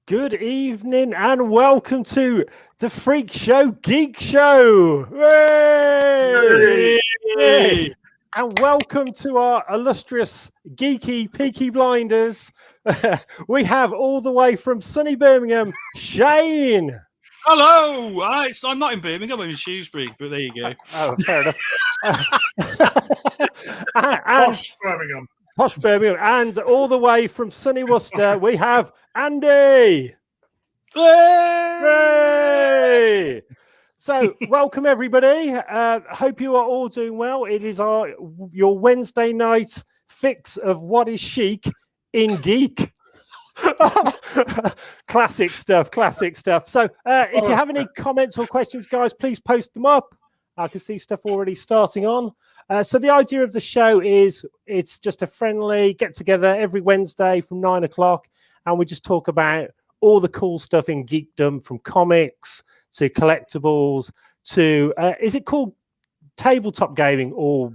Good evening and welcome to the Freak Show Geek Show. Hooray! Yay! And welcome to our illustrious geeky Peaky Blinders. We have all the way from sunny Birmingham, Shane. Hello. I'm not in Birmingham, I'm in Shrewsbury, but there you go. Oh, fair enough. Posh Birmingham. Posh Birmingham. And all the way from sunny Worcester, we have Andy. Hooray! So, welcome everybody. Hope you are all doing well. It is your Wednesday night fix of what is chic in geek. Classic stuff. So, if you have any comments or questions, guys, please post them up. I can see stuff already starting on. So the idea of the show is it's just a friendly get together every Wednesday from 9 o'clock, and we just talk about all the cool stuff in geekdom, from comics to collectibles to is it called tabletop gaming or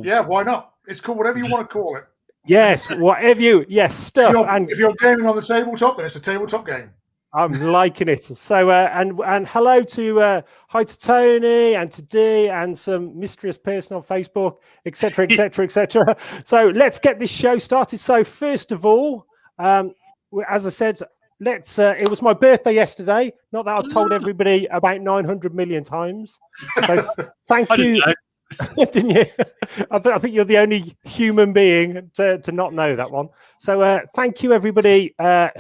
yeah, why not? It's called whatever you want to call it. Yes, whatever stuff. If you're gaming on the tabletop, then it's a tabletop game. I'm liking it. So and hello to hi to Tony and to Dee and some mysterious person on Facebook, etc. etc. So let's get this show started. So first of all, as I said, let's it was my birthday yesterday. Not that I've told everybody about 900 million times. So thank you. Didn't you? I think you're the only human being to not know that one. So thank you everybody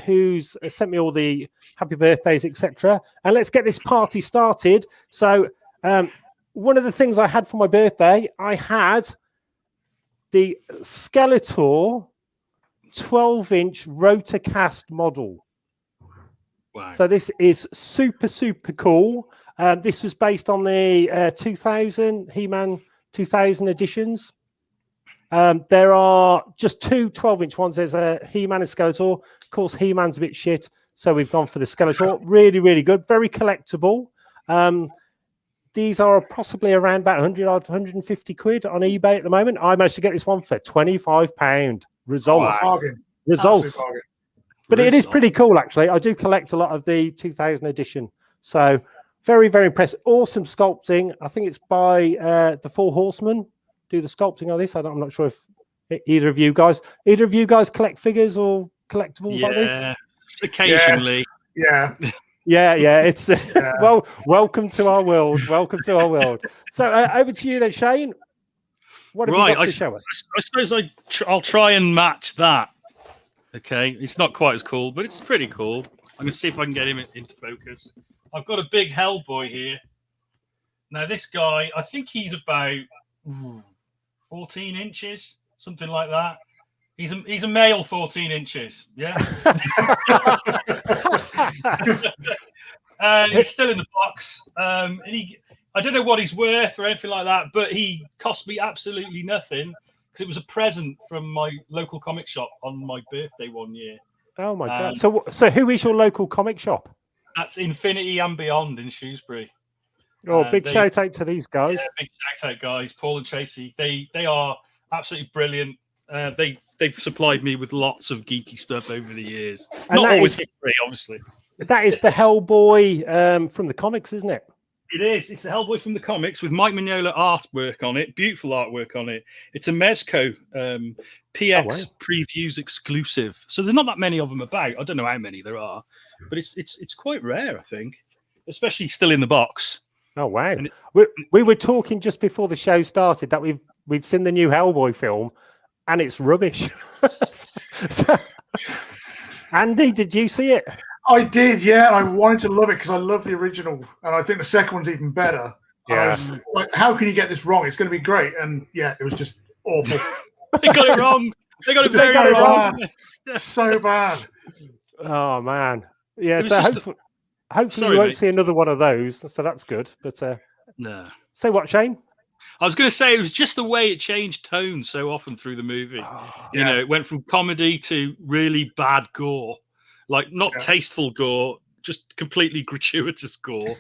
who's sent me all the happy birthdays, etc. And let's get this party started. So one of the things I had for my birthday, I had the Skeletor 12-inch Rotocast model. Wow. So this is super cool. This was based on the 2000 He-Man 2000 editions. There are just two 12-inch ones. There's a He-Man and Skeletor. Of course, He-Man's a bit shit, so we've gone for the Skeletor. Really good. Very collectible. These are possibly around about 150 quid on eBay at the moment. I managed to get this one for £25. Results. But it is pretty cool, actually. I do collect a lot of the 2000 edition. So very impressive. Awesome sculpting. I think it's by the Four Horsemen do the sculpting on this. I'm not sure if either of you guys collect figures or collectibles like this. Occasionally. Yeah. It's well, welcome to our world. So over to you then, Shane. What have you got to show us? I suppose I'll try and match that. Okay, it's not quite as cool, but it's pretty cool. I'm going to see if I can get him into focus. I've got a big Hellboy here. Now, this guy, I think he's about 14 inches, something like that. He's a male 14 inches, yeah? And he's still in the box. And I don't know what he's worth or anything like that, but he cost me absolutely nothing because it was a present from my local comic shop on my birthday one year. Oh, my God. So who is your local comic shop? That's Infinity and Beyond in Shrewsbury. Oh, big shout out to these guys. Yeah, big shout out, guys. Paul and Tracy. They are absolutely brilliant. They've supplied me with lots of geeky stuff over the years. And not always for free, obviously. That is the Hellboy from the comics, isn't it? It is. It's the Hellboy from the comics with Mike Mignola artwork on it. Beautiful artwork on it. It's a Mezco PX previews exclusive. So there's not that many of them about. I don't know how many there are, but it's quite rare, I think, especially still in the box. Oh wow! We were talking just before the show started that we've seen the new Hellboy film, and it's rubbish. Andy, did you see it? I did, yeah. And I wanted to love it because I love the original, and I think the second one's even better. Yeah. Like, how can you get this wrong? It's going to be great, and yeah, it was just awful. They got it wrong. They got it very wrong. So bad. Oh man, yeah. So hopefully we won't see another one of those. So that's good. But no. Say what, Shane? I was going to say it was just the way it changed tone so often through the movie. You know, it went from comedy to really bad gore, like not tasteful gore, just completely gratuitous gore,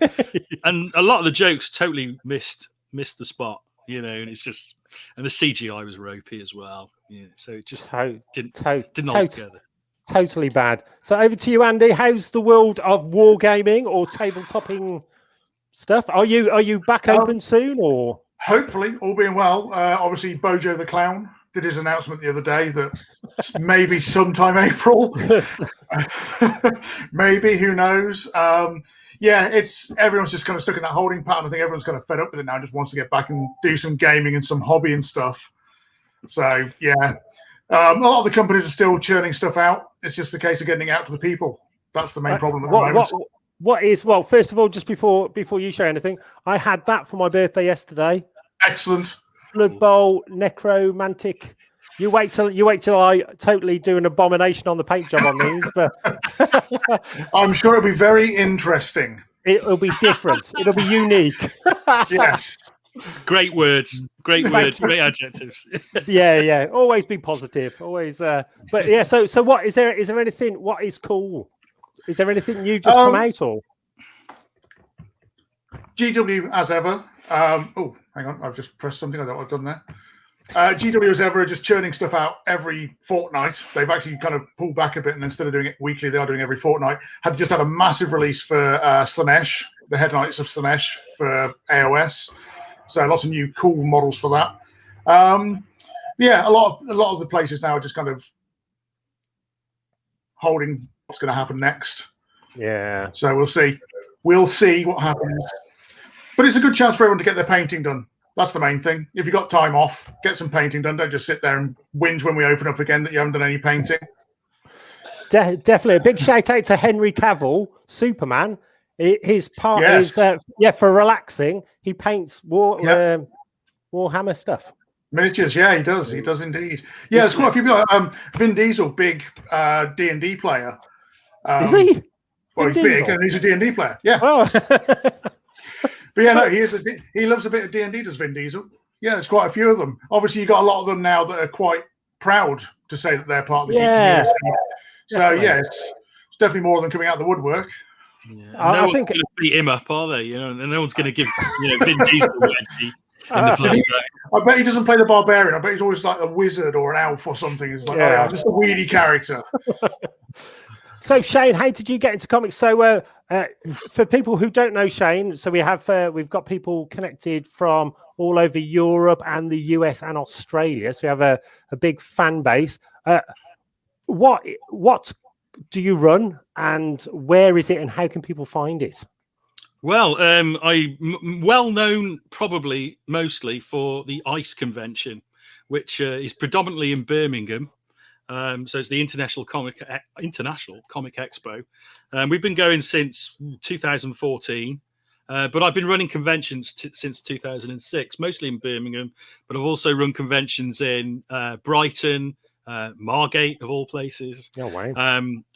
and a lot of the jokes totally missed the spot. You know, and it's just, and the CGI was ropey as well. Yeah, so it just didn't hold together. Totally bad. So over to you, Andy. How's the world of wargaming or tabletopping stuff? Are you back open soon, or Hopefully, all being well. Obviously, Bojo the Clown did his announcement the other day that maybe sometime April. Maybe, who knows? Yeah, everyone's just kind of stuck in that holding pattern. I think everyone's kind of fed up with it now, just wants to get back and do some gaming and some hobby and stuff. So, yeah. A lot of the companies are still churning stuff out. It's just a case of getting it out to the people. That's the main problem at the moment. Well, first of all, just before you show anything, I had that for my birthday yesterday. Excellent. Blood Bowl, Necromantic. You wait till I totally do an abomination on the paint job on these, but I'm sure it'll be very interesting. It'll be different. It'll be unique. Yes. Great words, great adjectives. Yeah. Always be positive. Always. But yeah. So what is there? Is there anything? What is cool? Is there anything new just come out or? GW as ever. Oh, hang on. I've just pressed something. I don't know what I've done there. GW as ever are just churning stuff out every fortnight. They've actually kind of pulled back a bit, and instead of doing it weekly, they are doing every fortnight. Just had a massive release for Slanesh, the Headlights of Slanesh for AOS. So lots of new cool models for that. Yeah, a lot of the places now are just kind of holding what's going to happen next. Yeah. So we'll see. We'll see what happens. But it's a good chance for everyone to get their painting done. That's the main thing. If you've got time off, get some painting done. Don't just sit there and whinge when we open up again that you haven't done any painting. Definitely. A big shout out to Henry Cavill, Superman. His part is, for relaxing, he paints Warhammer stuff. Miniatures, yeah, he does. He does indeed. Yeah, there's quite a few people. Vin Diesel, big D&D player. Is he? Well, he's big and he's a D&D player. Yeah. Oh. But yeah, no, he loves a bit of D&D, does Vin Diesel. Yeah, there's quite a few of them. Obviously, you've got a lot of them now that are quite proud to say that they're part of the Geek community. So, yeah, it's definitely more than coming out of the woodwork. Yeah. No one's going to beat him up, are they? And no one's going to give Vin Diesel a wedgie. I bet he doesn't play the barbarian. I bet he's always like a wizard or an elf or something. It's like, just a weedy character. So Shane, how did you get into comics? So for people who don't know Shane, so we've got people connected from all over Europe and the US and Australia. So we have a big fan base. What do you run, and where is it, and how can people find it? Well, I'm well known probably mostly for the ICE convention, which is predominantly in Birmingham. So it's the International Comic Expo. We've been going since 2014, but I've been running conventions since 2006, mostly in Birmingham. But I've also run conventions in Brighton, Margate, of all places. Oh, wow.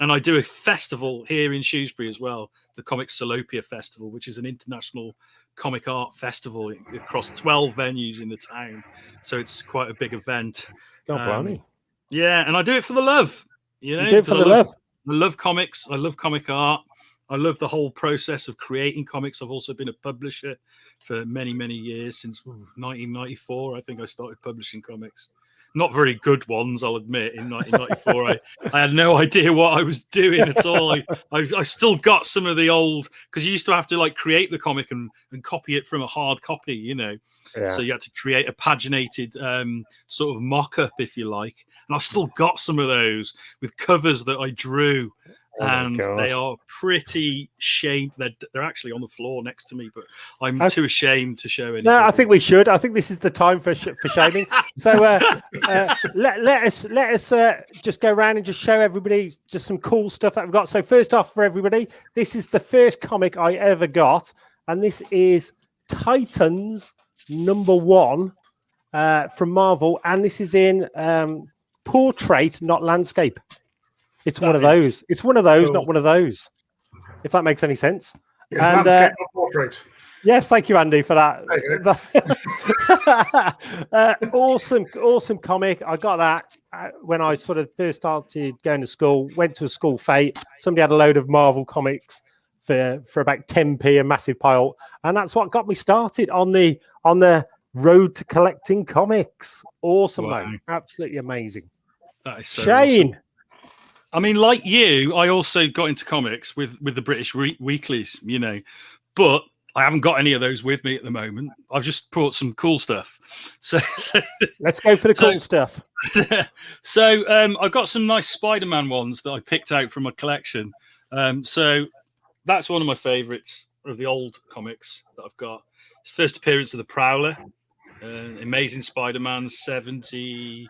And I do a festival here in Shrewsbury as well, the Comic Salopia Festival, which is an international comic art festival across 12 venues in the town. So it's quite a big event. Oh, blimey. Yeah, and I do it for the love. You do it for the love. I love comics. I love comic art. I love the whole process of creating comics. I've also been a publisher for many, many years. Since 1994, I think I started publishing comics. Not very good ones, I'll admit. In 1994, I had no idea what I was doing at all. I still got some of the old, because you used to have to create the comic and copy it from a hard copy, Yeah. So you had to create a paginated sort of mock-up, if you like. And I've still got some of those with covers that I drew. And they are pretty shamed. They're actually on the floor next to me, but I'm too ashamed to show anything. No, I think we should. I think this is the time for shaming. So let us just go around and just show everybody just some cool stuff that we've got. So first off, for everybody, this is the first comic I ever got, and this is Titans #1 from Marvel, and this is in portrait, not landscape. It's one of those. It's one of those, not one of those. If that makes any sense. Yeah, and landscape, not portrait. Yes, thank you, Andy, for that. Awesome comic. I got that when I sort of first started going to school. Went to a school fete. Somebody had a load of Marvel comics for about 10p, a massive pile, and that's what got me started on the road to collecting comics. Awesome, man. Absolutely amazing. That is so Shane. awesome. I mean, like you, I also got into comics with the British weeklies, you know, but I haven't got any of those with me at the moment. I've just brought some cool stuff. So let's go for the cool stuff. So I've got some nice Spider-Man ones that I picked out from my collection. So that's one of my favorites of the old comics that I've got. It's first appearance of the Prowler, Amazing Spider-Man 78.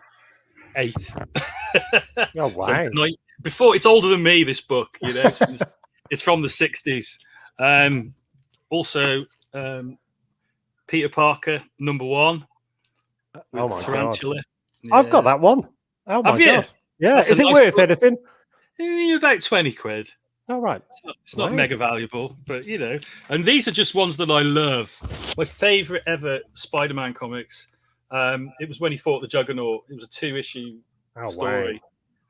Oh wow! So, before, it's older than me. This book, you know, it's from the 60s. Also, Peter Parker #1. Oh my Tarantula. God! Yeah. I've got that one. Oh my God! Yeah, is it worth anything? About 20 quid. Oh right. It's not mega valuable, but you know. And these are just ones that I love. My favorite ever Spider-Man comics. It was when he fought the Juggernaut. It was a 2-issue story, wow.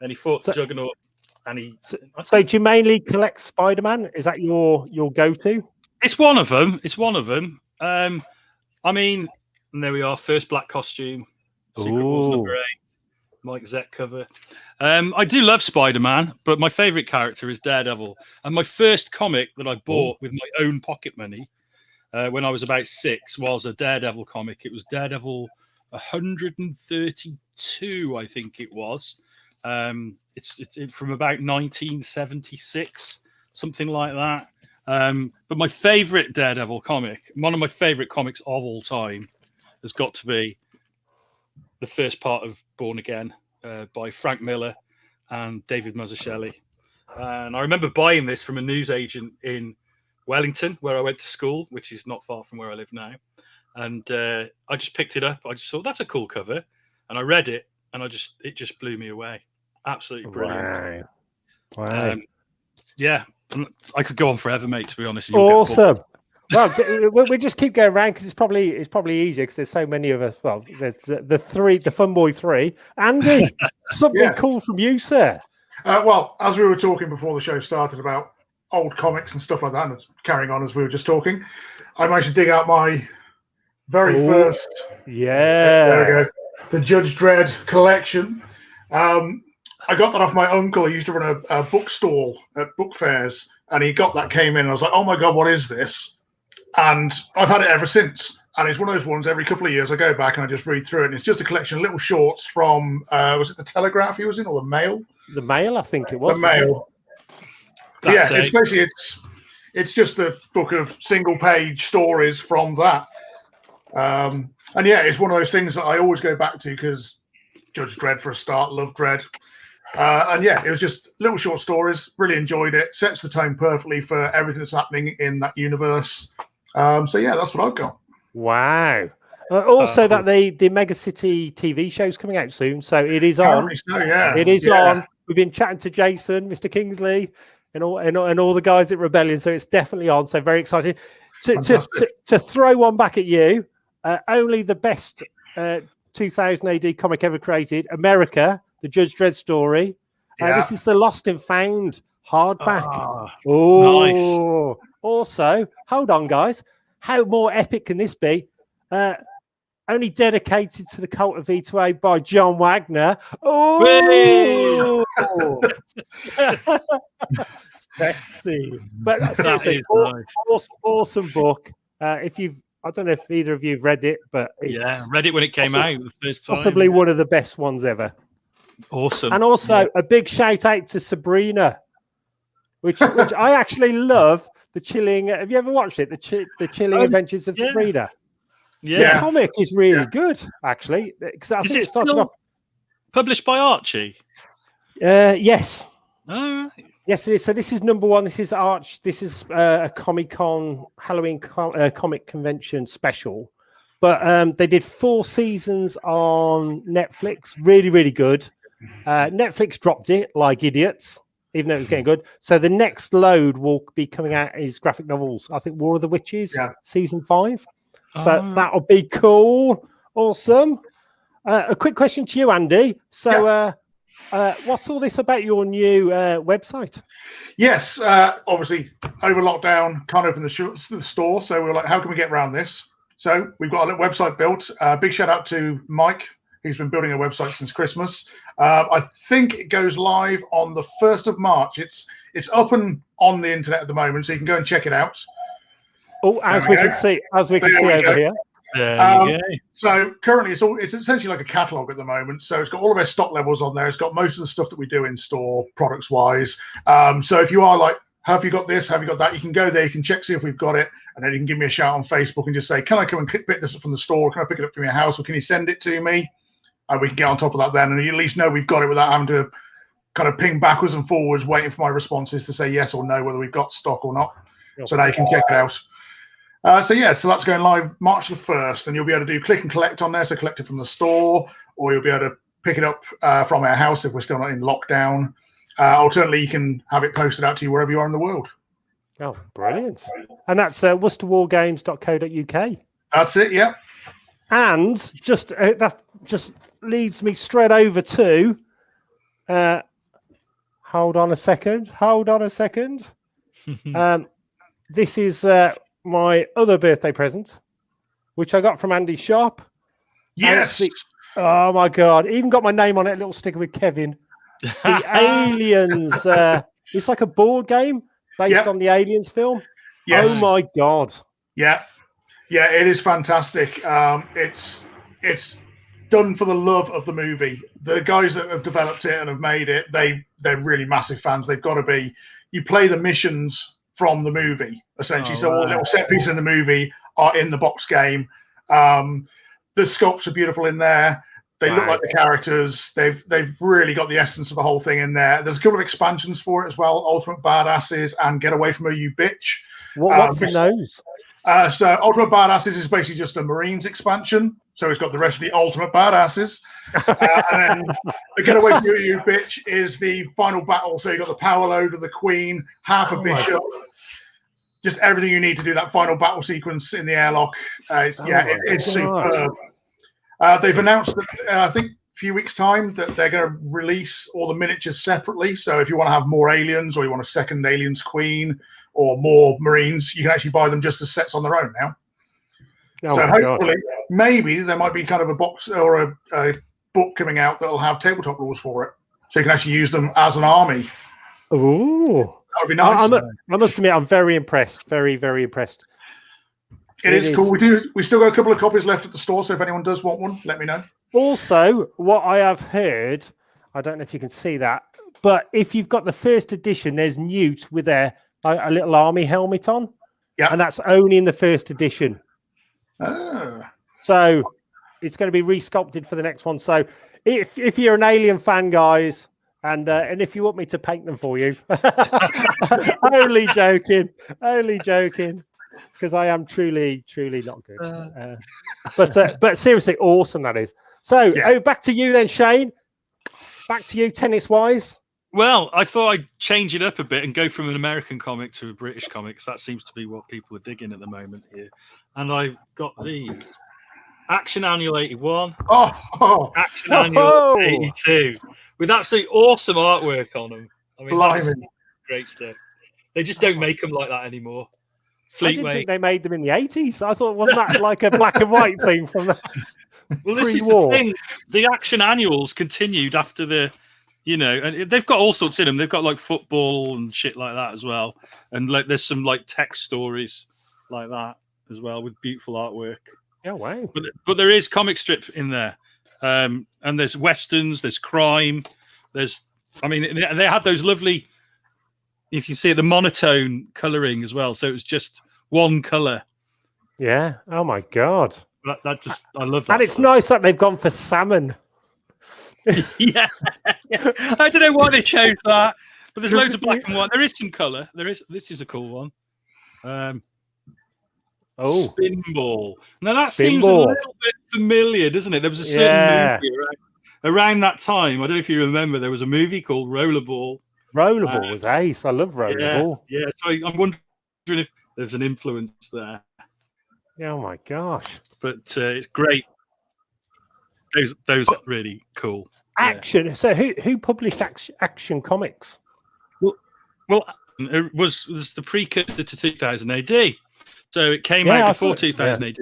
And he fought the Juggernaut. And he. So do you mainly collect Spider-Man? Is that your go-to? It's one of them. I mean, and there we are. First black costume. Secret Wars #8. Mike Zek cover. I do love Spider-Man, but my favorite character is Daredevil. And my first comic that I bought with my own pocket money when I was about 6 was a Daredevil comic. It was Daredevil 132, I think it was. It's from about 1976, something like that. But my favorite Daredevil comic, one of my favorite comics of all time, has got to be the first part of Born Again by Frank Miller and David Mazzucchelli. And I remember buying this from a newsagent in Wellington, where I went to school, which is not far from where I live now. And I just picked it up. I just thought, that's a cool cover. And I read it, and it just blew me away. Absolutely brilliant. Wow. Yeah, I could go on forever, mate, to be honest. Awesome. Well, we just keep going around because it's probably easier because there's so many of us. Well, there's the Funboy 3. Andy, something cool from you, sir. Well, as we were talking before the show started about old comics and stuff like that, and carrying on as we were just talking, I managed to dig out my very first. Yeah. There we go. The Judge Dredd collection. I got that off my uncle. He used to run a bookstall at book fairs, and he came in, and I was like, oh my God, what is this? And I've had it ever since. And it's one of those ones every couple of years I go back and I just read through it. And it's just a collection of little shorts from, was it the Telegraph he was in, or the Mail? The Mail, I think it was. The Mail. Yeah, it's basically, it's just a book of single-page stories from that. And yeah, it's one of those things that I always go back to because Judge Dredd for a start, love Dredd. And yeah, it was just little short stories. Really enjoyed it. Sets the tone perfectly for everything that's happening in that universe. So yeah, that's what I've got. Wow. Also, that the Mega City TV show's coming out soon, so it is on. So, yeah. It is on. We've been chatting to Jason, Mr. Kingsley, and all the guys at Rebellion, so it's definitely on. So very excited. To throw one back at you, only the best 2000 AD comic ever created, America, the Judge Dredd story. This is the Lost and Found hardback. Nice. Also, hold on, guys. How more epic can this be? Only dedicated to the cult of V2A by John Wagner. Oh, sexy! But seriously, awesome book. I don't know if either of you have read it, but read it when it came out the first time. Possibly one of the best ones ever. Awesome. And also a big shout out to Sabrina, which I actually love. The chilling. Have you ever watched it? The chilling adventures of Sabrina. Yeah. The comic is really good, actually. Because I think it started off published by Archie. Yes. All right. Yes, it is. So this is #1. This is Arch. This is a Comic-Con Halloween comic convention special. But they did 4 seasons on Netflix. Really, really good. Netflix dropped it like idiots, even though it was getting good. So the next load will be coming out is graphic novels. I think War of the Witches, season 5. So that'll be cool. Awesome. A quick question to you, Andy. So what's all this about your new website? Yes, obviously over lockdown, can't open the store. So we were like, how can we get around this? So we've got a little website built. Big shout out to Mike, who's been building a website since Christmas. I think it goes live on the 1st of March. It's up and on the internet at the moment, so you can go and check it out. Oh, as we can see over here. There you go. So currently, it's essentially like a catalog at the moment. So it's got all of our stock levels on there. It's got most of the stuff that we do in store, products wise. So if you are like, have you got this? Have you got that? You can go there. You can check, see if we've got it, and then you can give me a shout on Facebook and just say, "Can I come and pick this up from the store? Can I pick it up from your house, or can you send it to me?" And we can get on top of that then, and you at least know we've got it without having to kind of ping backwards and forwards, waiting for my responses to say yes or no whether we've got stock or not. So now you can check it out. So that's going live March the 1st, and you'll be able to do click and collect on there, so collect it from the store, or you'll be able to pick it up from our house if we're still not in lockdown. Alternately, you can have it posted out to you wherever you are in the world. Oh, brilliant. And that's worcesterwargames.co.uk. That's it, yeah. And that just leads me straight over to hold on a second. This is my other birthday present, which I got from Andy Sharp. Yes. Oh my God! Even got my name on it. A little sticker with Kevin. The Aliens. It's like a board game based on the Aliens film. Yes. Oh my God. Yeah. It is fantastic. It's done for the love of the movie. The guys that have developed it and have made it, they're really massive fans. They've got to be. You play the missions from the movie essentially. So all the little set pieces in the movie are in the box game. The sculpts are beautiful in there. They look like the characters. They've really got the essence of the whole thing in there. There's a couple of expansions for it as well. Ultimate Badasses and Get Away From Her, You Bitch. What's in those? So Ultimate Badasses is basically just a Marines expansion. So it's got the rest of the Ultimate Badasses. And then the Get Away From Her, You Bitch is the final battle. So you've got the power load of the Queen, half a bishop. Just everything you need to do that final battle sequence in the airlock. It's superb. They've announced that I think a few weeks' time that they're going to release all the miniatures separately. So if you want to have more aliens, or you want a second aliens queen, or more Marines, you can actually buy them just as sets on their own now. So hopefully, maybe there might be kind of a box or a book coming out that will have tabletop rules for it, so you can actually use them as an army. Ooh. That would be nice. I must admit, I'm very impressed. Very, very impressed. It is cool. We still got a couple of copies left at the store, so if anyone does want one, let me know. Also, what I have heard, I don't know if you can see that, but if you've got the first edition, there's Newt with a little army helmet on. Yeah. And that's only in the first edition. So it's going to be resculpted for the next one. So if you're an Alien fan, guys, and if you want me to paint them for you, only joking, because I am truly not good. But seriously, awesome that is. So back to you then, Shane. Back to you, tennis wise. Well, I thought I'd change it up a bit and go from an American comic to a British comic, because that seems to be what people are digging at the moment here. And I've got these. Action Annual 81. Action Annual 82. With absolutely awesome artwork on them. I mean, great stuff. They just don't make them like that anymore. I didn't think they made them in the 80s. I thought, wasn't that like a black and white thing from the Well, this is the thing. The Action Annuals continued after the, and they've got all sorts in them. They've got like football and shit like that as well. And like there's some like text stories like that as well with beautiful artwork. Yeah, wow. But there is comic strip in there. And there's westerns, there's crime, they had those lovely, you can see the monotone colouring as well. So it was just one colour. Yeah. Oh my God. I love that. And it's nice that they've gone for salmon. yeah. I don't know why they chose that, but there's loads of black and white. There is some colour. This is a cool one. Spinball. Now that seems a little bit familiar, doesn't it? There was a certain movie around that time. I don't know if you remember. There was a movie called Rollerball. Rollerball was ace. I love Rollerball. Yeah. So I'm wondering if there's an influence there. Oh my gosh! But it's great. Those are really cool. Action. So who published Action Comics? Well, it was the precursor to 2000 AD. So it came out before 2000 AD,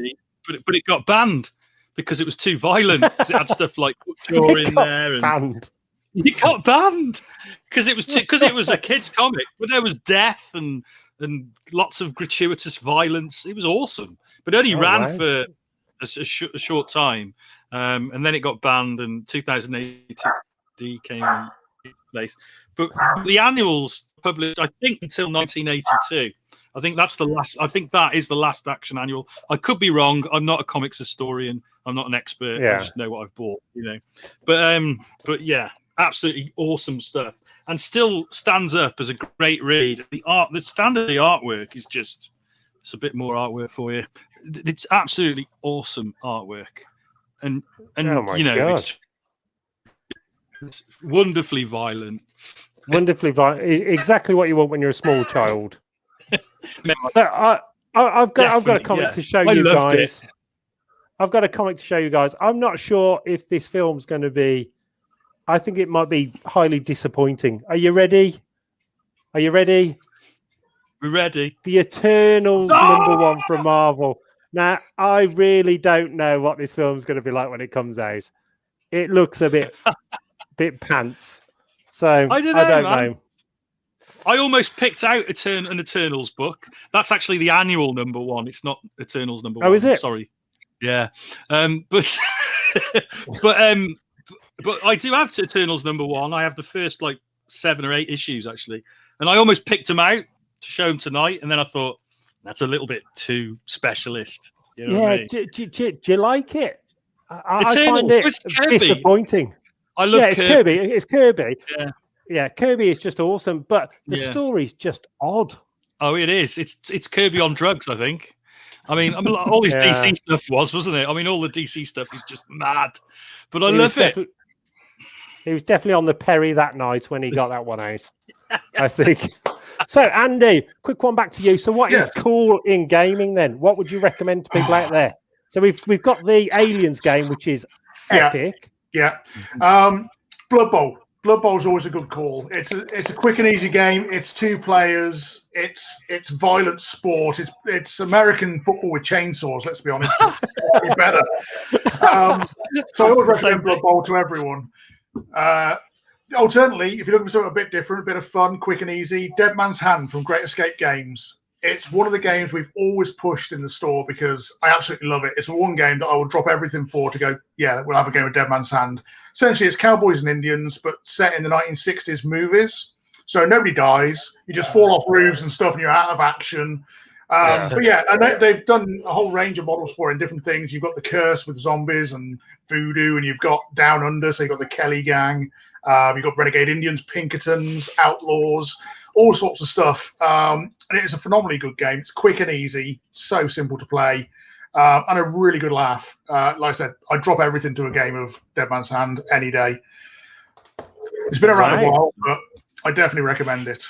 but it got banned because it was too violent. Because it had stuff like butcher in there, and banned. it got banned because it was a kids' comic, but there was death and lots of gratuitous violence. It was awesome, but it only ran for a short time, and then it got banned. And 2008 came in place. But the annuals published, I think, until 1982. I think that's the last. I think that is the last Action annual. I could be wrong. I'm not a comics historian. I'm not an expert. Yeah. I just know what I've bought, you know. But yeah, absolutely awesome stuff, and still stands up as a great read. The standard of the artwork is just, it's a bit more artwork for you. It's absolutely awesome artwork, and oh my you know, God. it's wonderfully violent. Wonderfully violent. Exactly what you want when you're a small child. So I've got a comic to show you guys. I've got a comic to show you guys. I'm not sure if this film's going to be. I think it might be highly disappointing. Are you ready? Are you ready? We're ready. The Eternals #1 from Marvel. Now, I really don't know what this film's going to be like when it comes out. It looks a bit pants. So I don't know. I almost picked out an Eternals book. That's actually the annual #1. It's not Eternals #1. Oh, is it? Sorry. Yeah. But I do have Eternals #1. I have the first like 7 or 8 issues actually, and I almost picked them out to show them tonight, and then I thought that's a little bit too specialist. You know what I mean? Do you like it? I Eternals, find it it's Kirby. Disappointing. I love Kirby. It's Kirby. Yeah, Kirby is just awesome, but the story's just odd. Oh, it is. It's Kirby on drugs, I think. I mean all this DC stuff wasn't it? I mean, all the DC stuff is just mad, but I love it. He was definitely on the Perry that night when he got that one out, I think. So, Andy, quick one back to you. So, what is cool in gaming then? What would you recommend to people out there? So, we've got the Aliens game, which is epic. Yeah. Blood Bowl. Blood Bowl is always a good call. It's a quick and easy game. It's 2 players. It's violent sport. It's American football with chainsaws. Let's be honest. It'd be better. So I always recommend Blood Bowl to everyone. Alternately, if you're looking for something a bit different, a bit of fun, quick and easy, Dead Man's Hand from Great Escape Games. It's one of the games we've always pushed in the store because I absolutely love it. It's one game that I will drop everything for to go, yeah, we'll have a game of Dead Man's Hand. Essentially, it's cowboys and Indians, but set in the 1960s movies. So nobody dies. You just fall off roofs and stuff and you're out of action. But yeah, and they've done a whole range of models for it in different things. You've got the Curse with zombies and voodoo, and you've got Down Under, so you've got the Kelly Gang. You've got Renegade Indians, Pinkertons, Outlaws, all sorts of stuff. And it's a phenomenally good game. It's quick and easy, so simple to play, and a really good laugh. Like I said, I drop everything to a game of Dead Man's Hand any day. It's been around a while, but I definitely recommend it.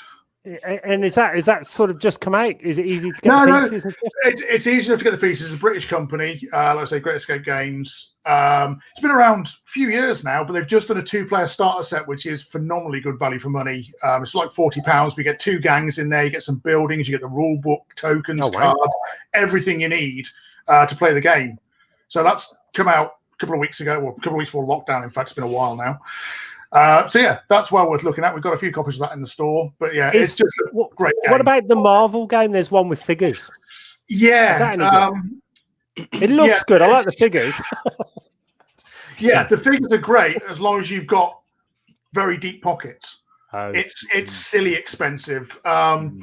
And is that sort of just come out? Is it easy to get the pieces and stuff? It's easy enough to get the pieces. It's a British company, like I say, Great Escape Games. It's been around a few years now, but they've just done a 2-player starter set, which is phenomenally good value for money. It's like £40. We get 2 gangs in there. You get some buildings. You get the rule book, tokens, cards, everything you need to play the game. So that's come out a couple of weeks ago, or a couple of weeks before lockdown. In fact, it's been a while now. So yeah, that's well worth looking at. We've got a few copies of that in the store, but yeah, it's just a great game. What about the Marvel game? There's one with figures. Yeah, it looks good. I like the figures. Yeah, the figures are great as long as you've got very deep pockets. It's silly expensive. Night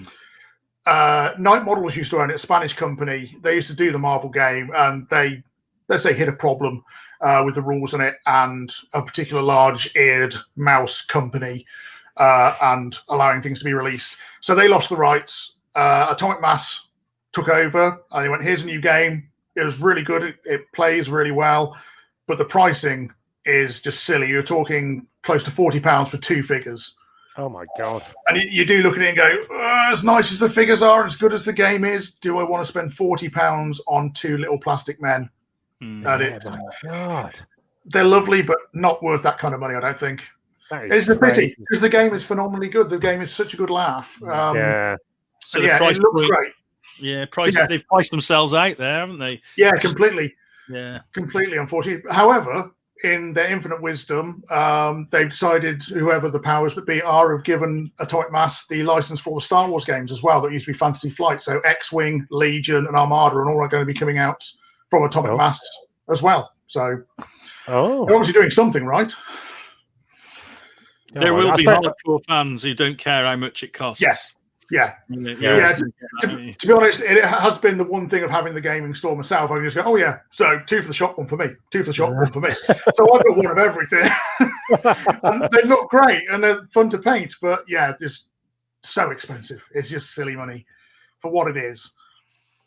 Models used to own it, a Spanish company. They used to do the Marvel game, and they, let's say, hit a problem with the rules on it and a particular large-eared mouse company and allowing things to be released. So they lost the rights. Atomic Mass took over and they went, here's a new game. It was really good. It plays really well, but the pricing is just silly. You're talking close to £40 for 2 figures. Oh my God. And you do look at it and go, as nice as the figures are, as good as the game is, do I want to spend £40 on 2 little plastic men? And my God. They're lovely, but not worth that kind of money, I don't think. It's a pity because the game is phenomenally good. The game is such a good laugh. So it looks great. Yeah, they've priced themselves out there, haven't they? Yeah, completely. Yeah. Completely unfortunate. However, in their infinite wisdom, they've decided whoever the powers that be are have given Atomic Mass the license for the Star Wars games as well. That used to be Fantasy Flight. So X-Wing, Legion, and Armada, and all are going to be coming out from Atomic Mass as well. So they're obviously doing something right. There will be hardcore fans who don't care how much it costs. Yes. Yeah. To be honest, it has been the one thing of having the gaming store myself. I can just go, oh yeah, so 2 for the shop, 1 for me. 2 for the shop, 1 for me. So I've got one of everything. And they look great and they're fun to paint, but yeah, just so expensive. It's just silly money for what it is.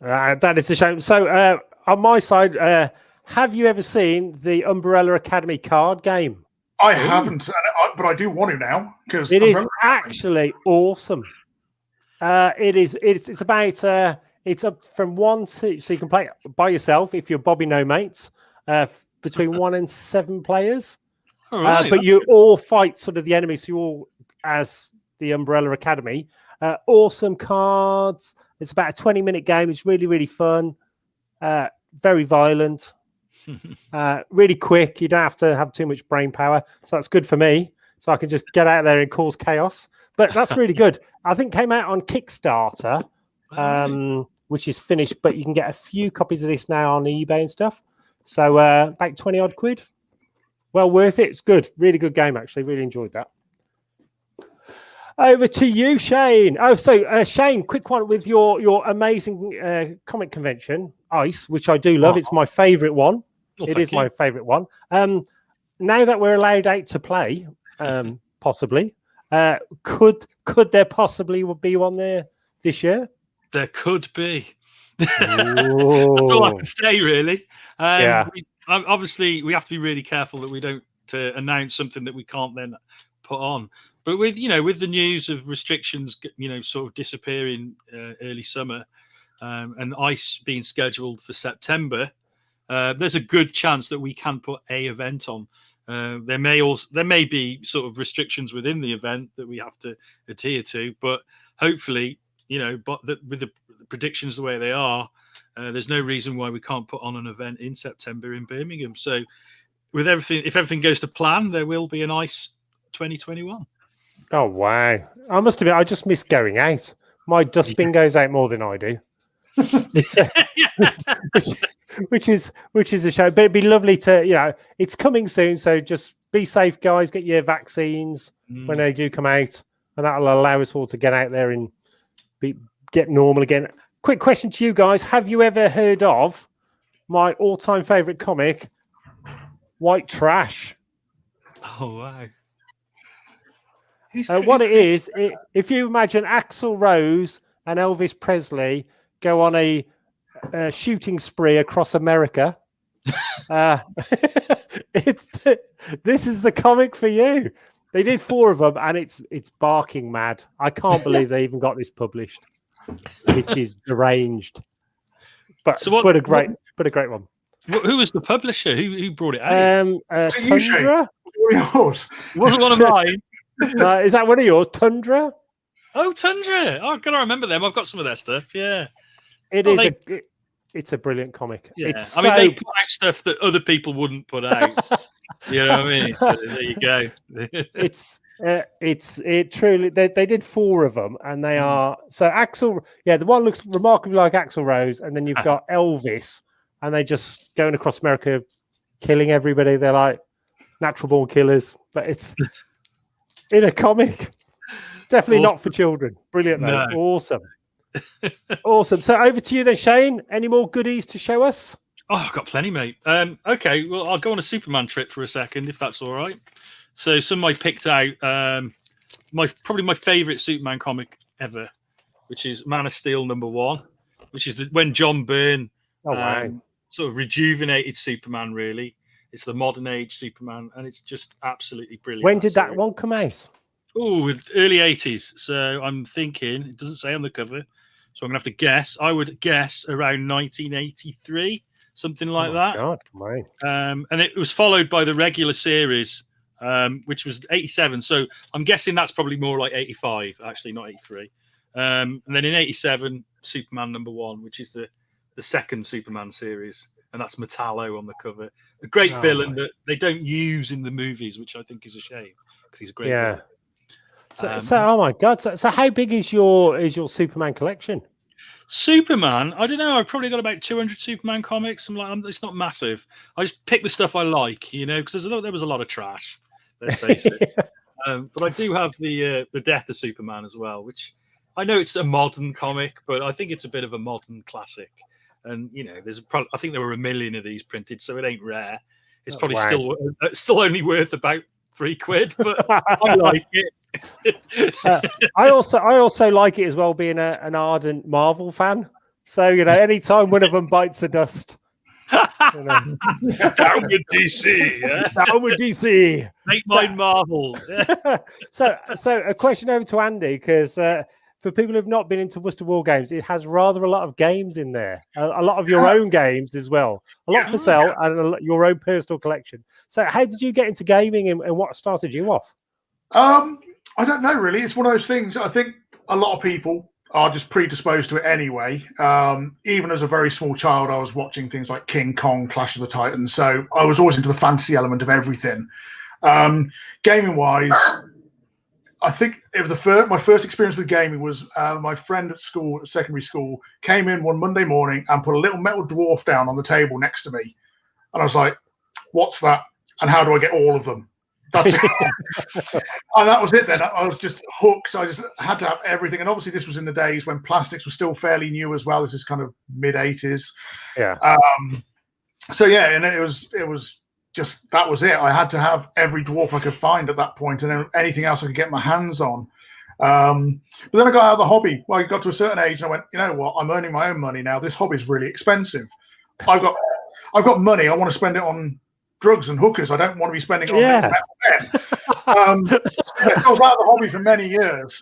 That is a shame. So on my side, have you ever seen the Umbrella Academy card game? I haven't, but I do want to now because it is actually awesome. It's about it's up from 1 to, so you can play it by yourself if you're Bobby No Mates, between 1 and 7 players. Right. But you all fight sort of the enemies. So you all as the Umbrella Academy. Awesome cards. It's about a 20-minute game. It's really, really fun. Very violent. Really quick. You don't have to have too much brain power. So that's good for me. So I can just get out there and cause chaos. But that's really good. I think came out on Kickstarter, which is finished, but you can get a few copies of this now on eBay and stuff. So about 20 odd quid. Well worth it. It's good. Really good game, actually. Really enjoyed that. Over to you, Shane. Oh, so Shane, quick one with your amazing comic convention, ICE, which I do love. It's my favourite one. Well, it is my favourite one. Now that we're allowed out to play, possibly, could there possibly be one there this year? There could be. That's all I can say, really. Obviously, we have to be really careful that we don't announce something that we can't then put on. But with the news of restrictions, sort of disappearing early summer, and ICE being scheduled for September, there's a good chance that we can put a event on. There may be sort of restrictions within the event that we have to adhere to, but hopefully, with the predictions the way they are, there's no reason why we can't put on an event in September in Birmingham. So, with everything, if everything goes to plan, there will be an ICE 2021. Oh wow! I must admit, I just miss going out. My dustbin goes out more than I do. which is a shame, but it'd be lovely to, it's coming soon, so just be safe, guys. Get your vaccines when they do come out, and that'll allow us all to get out there and get normal again. Quick question to you guys: have you ever heard of my all-time favorite comic, White Trash? Oh wow! What it is, if you imagine Axl Rose and Elvis Presley go on a shooting spree across America, this is the comic for you. They did 4 of them, and it's barking mad. I can't believe they even got this published. It is deranged, but a great one. Who was the publisher? Who brought it out? Tundra. Yours. It wasn't one of mine. Is that one of yours? Tundra. Oh, Tundra. Oh, God, I remember them. I've got some of their stuff. Yeah. It's a brilliant comic. Yeah. It's they put out stuff that other people wouldn't put out. You know what I mean? So there you go. It truly. They did 4 of them, and they are so Axl. Yeah, the one looks remarkably like Axl Rose, and then you've got Elvis, and they just going across America, killing everybody. They're like natural born killers, but it's in a comic. Definitely not for children. Brilliant, though. No. Awesome. Awesome. So over to you then, Shane. Any more goodies to show us? Oh, I've got plenty, mate. Okay, well, I'll go on a Superman trip for a second, if that's all right. So some I picked out. Probably my favourite Superman comic ever, which is Man of Steel #1, which is when John Byrne sort of rejuvenated Superman, really. It's the modern age Superman, and it's just absolutely brilliant. When did that one come out? Oh, early 80s. So I'm thinking, it doesn't say on the cover, so I'm going to have to guess. I would guess around 1983, something like that. God, right. And it was followed by the regular series, which was 87. So I'm guessing that's probably more like 85, actually, not 83. And then in 87, Superman #1, which is the second Superman series. and that's Metallo on the cover. A great villain that they don't use in the movies, which I think is a shame because he's a great villain. So oh my God! So how big is your Superman collection? Superman, I don't know. I've probably got about 200 Superman comics. It's not massive. I just pick the stuff I like, because there was a lot of trash. Let's face it. But I do have the Death of Superman as well, which I know it's a modern comic, but I think it's a bit of a modern classic. And I think there were 1 million of these printed, so it ain't rare. It's probably still only worth about £3, but I like it. I also like it as well, being an ardent Marvel fan. So anytime one of them bites the dust, down with DC, down with DC. Make mine Marvel. So a question over to Andy, because for people who've not been into Worcester War Games, it has rather a lot of games in there, a lot of your own games as well, a lot for sale, and your own personal collection. So how did you get into gaming, and what started you off? I don't know, really. It's one of those things. I think a lot of people are just predisposed to it anyway. Even as a very small child, I was watching things like King Kong, Clash of the Titans. So I was always into the fantasy element of everything. Gaming-wise, I think my first experience with gaming was my friend at secondary school, came in one Monday morning and put a little metal dwarf down on the table next to me. And I was like, what's that? And how do I get all of them? That's it. And that was it then. I was just hooked. So I just had to have everything. And obviously this was in the days when plastics were still fairly new as well. This is kind of mid-80s. Yeah. So yeah, and it was just, that was it. I had to have every dwarf I could find at that point, and then anything else I could get my hands on. But then I got out of the hobby. Well, I got to a certain age and I went, you know what? I'm earning my own money now. This hobby is really expensive. I've got money. I want to spend it on drugs and hookers. I don't want to be spending it on metal men. I was out of the hobby for many years.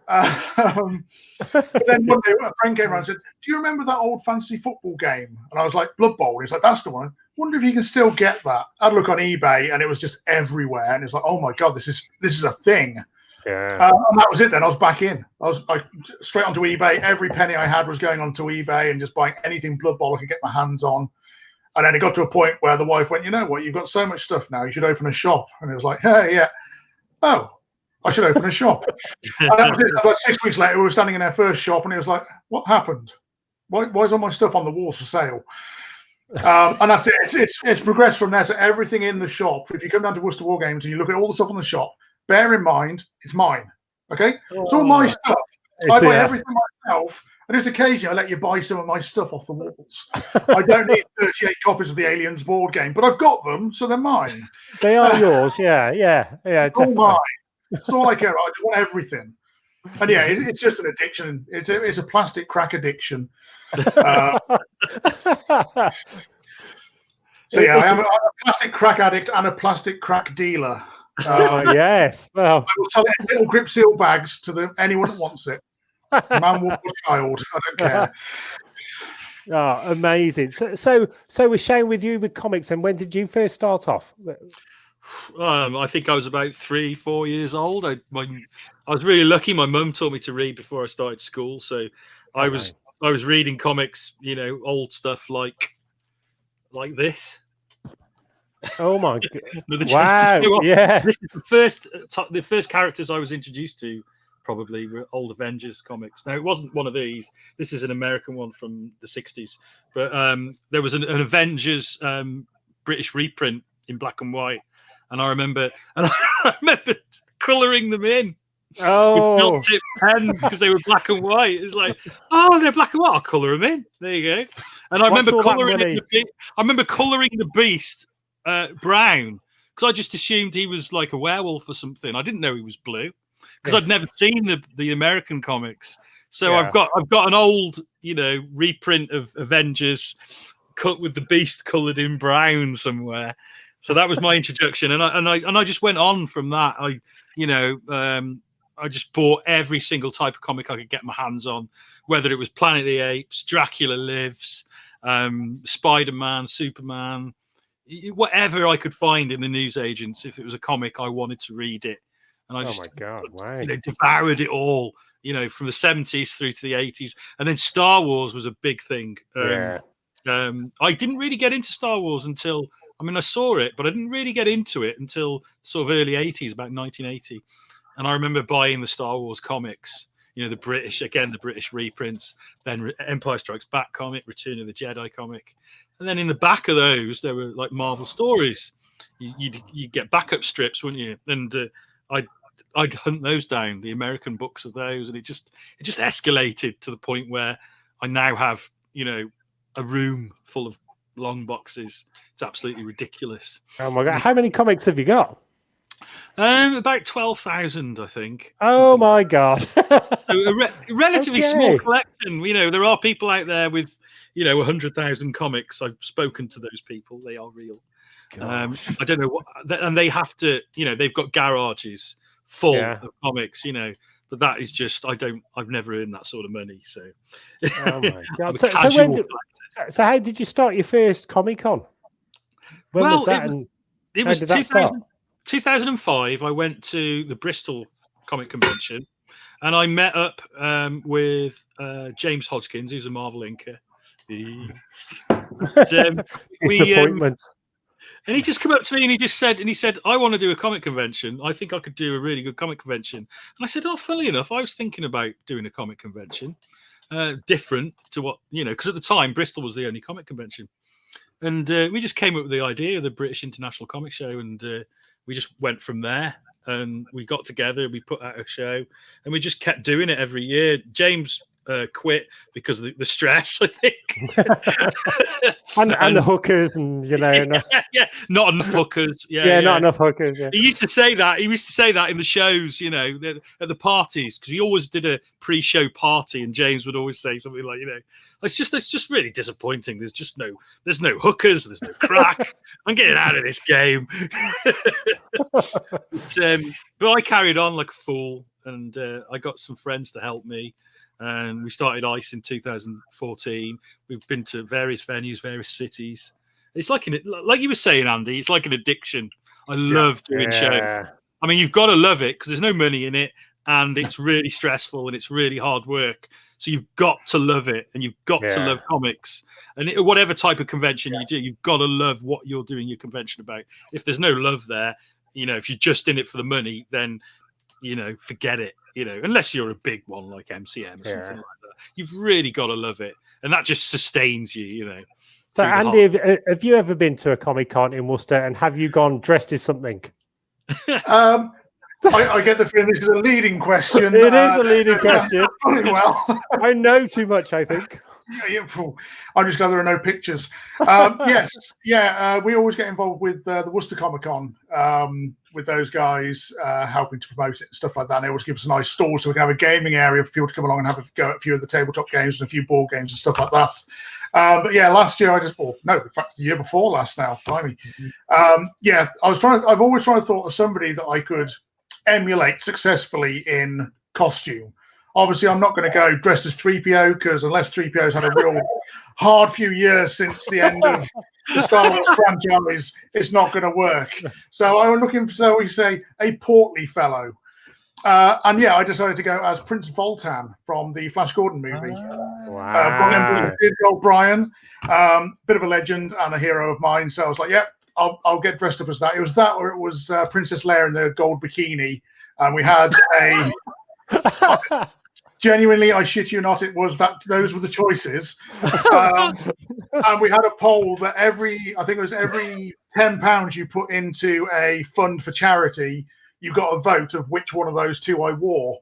But then one day a friend came around and said, do you remember that old fantasy football game? And I was like, Blood Bowl. He's like, that's the one. Wonder if you can still get that. I'd look on eBay and it was just everywhere. And it's like, oh my God, this is a thing. Yeah. And that was it then. I was back in. I was straight onto eBay. Every penny I had was going onto eBay and just buying anything Blood Bowl I could get my hands on. And then it got to a point where the wife went, you know what, you've got so much stuff now, you should open a shop. And it was like, hey, yeah. Oh, I should open a shop. And that was it. About 6 weeks later, we were standing in our first shop, and it was like, what happened? Why is all my stuff on the walls for sale? And that's it. It's progressed from there. So everything in the shop, if you come down to Worcester War Games and you look at all the stuff on the shop, bear in mind, it's mine. Okay? It's all my stuff. I buy everything myself. And there's occasionally I let you buy some of my stuff off the walls. I don't need 38 copies of the Aliens board game, but I've got them, so they're mine. They are yours, yeah. It's all mine. That's all I care about. I just want everything. And yeah, it's just an addiction. It's a plastic crack addiction. So yeah, I'm a plastic crack addict and a plastic crack dealer. Yes. Well, I will sell it in little grip seal bags to anyone that wants it. Man, woman, or child, I don't care. Oh, amazing. So we're sharing with you with comics. And when did you first start off? I think I was about 3-4 years old. I was really lucky. My mum taught me to read before I started school, so I was reading comics, old stuff like this. Oh my God! Wow! Yeah, this is the first characters I was introduced to. Probably were old Avengers comics. Now, it wasn't one of these. This is an American one from the 60s. But there was an Avengers British reprint in black and white. And I remember colouring them in. Oh, with felt tip pens because they were black and white. It's like, oh, they're black and white. I'll colour them in. There you go. And I remember colouring the Beast brown because I just assumed he was like a werewolf or something. I didn't know he was blue. Because I'd never seen the American comics, so yeah. I've got an old reprint of Avengers cut with the Beast coloured in brown somewhere. So that was my introduction, and I just went on from that. I just bought every single type of comic I could get my hands on, whether it was Planet of the Apes, Dracula Lives, Spider-Man, Superman, whatever I could find in the newsagents. If it was a comic, I wanted to read it. And I just, oh my God, wow. Devoured it all, from the 70s through to the 80s. And then Star Wars was a big thing. Yeah. I didn't really get into Star Wars until, I mean, I saw it, but I didn't really get into it until sort of early 80s, about 1980. And I remember buying the Star Wars comics, you know, the British reprints, then Empire Strikes Back comic, Return of the Jedi comic. And then in the back of those, there were like Marvel stories. You'd get backup strips, wouldn't you? And I'd hunt those down, the American books of those. And it just escalated to the point where I now have, you know, a room full of long boxes. It's absolutely ridiculous. Oh my God. How many comics have you got? About 12,000, I think. Oh my God. So a relatively small collection. You know, there are people out there with, you know, 100,000 comics. I've spoken to those people. They are real. I don't know what, and they have to, you know, they've got garages full of comics, you know, but that is just, I've never earned that sort of money. So, oh my God. So how did you start your first Comic-Con? When was that? It was 2005. I went to the Bristol Comic Convention and I met up with James Hodgkins, who's a Marvel inker. Disappointment. And he just came up to me and he said, I want to do a comic convention. I think I could do a really good comic convention. And I said, oh, funnily enough, I was thinking about doing a comic convention, different to what, you know, because at the time, Bristol was the only comic convention. And we just came up with the idea of the British International Comic Show. And we just went from there. And we got together, we put out a show, and we just kept doing it every year. James quit because of the stress, I think. and the hookers, and you know, not enough hookers. Not enough hookers. Yeah. He used to say that. He used to say that in the shows, you know, at the parties, because he always did a pre-show party, and James would always say something like, you know, it's just really disappointing. There's no hookers. There's no crack. I'm getting out of this game. But I carried on like a fool, and I got some friends to help me. And we started ICE in 2014. We've been to various venues, various cities. It's like like you were saying, Andy, it's like an addiction. I love doing shows. I mean, you've got to love it because there's no money in it, and it's really stressful and it's really hard work. So you've got to love it, and you've got to love comics. And whatever type of convention you do, you've got to love what you're doing your convention about. If there's no love there, you know, if you're just in it for the money, then, you know, forget it. You know, unless you're a big one like MCM or something like that, you've really got to love it, and that just sustains you. You know. So, Andy, have you ever been to a Comic-Con in Worcester, and have you gone dressed as something? I get the feeling this is a leading question. It is a leading question. Well, I know too much, I think. I'm just glad there are no pictures. We always get involved with the Worcester Comic Con with those guys, helping to promote it and stuff like that. And they always give us a nice stall so we can have a gaming area for people to come along and have a go at a few of the tabletop games and a few board games and stuff like that. But yeah, last year in fact, the year before last now, blimey. I've always tried to thought of somebody that I could emulate successfully in costume. Obviously, I'm not going to go dressed as 3PO because unless 3PO's had a real hard few years since the end of the Star Wars franchise, it's not going to work. So I'm looking for, so we say, a portly fellow. I decided to go as Prince Voltan from the Flash Gordon movie. Wow. Brian, bit of a legend and a hero of mine. So I was like, I'll get dressed up as that. It was that, or it was Princess Leia in the gold bikini. And we had a... Genuinely, I shit you not, it was that. Those were the choices. And we had a poll that every £10 you put into a fund for charity, you got a vote of which one of those two I wore.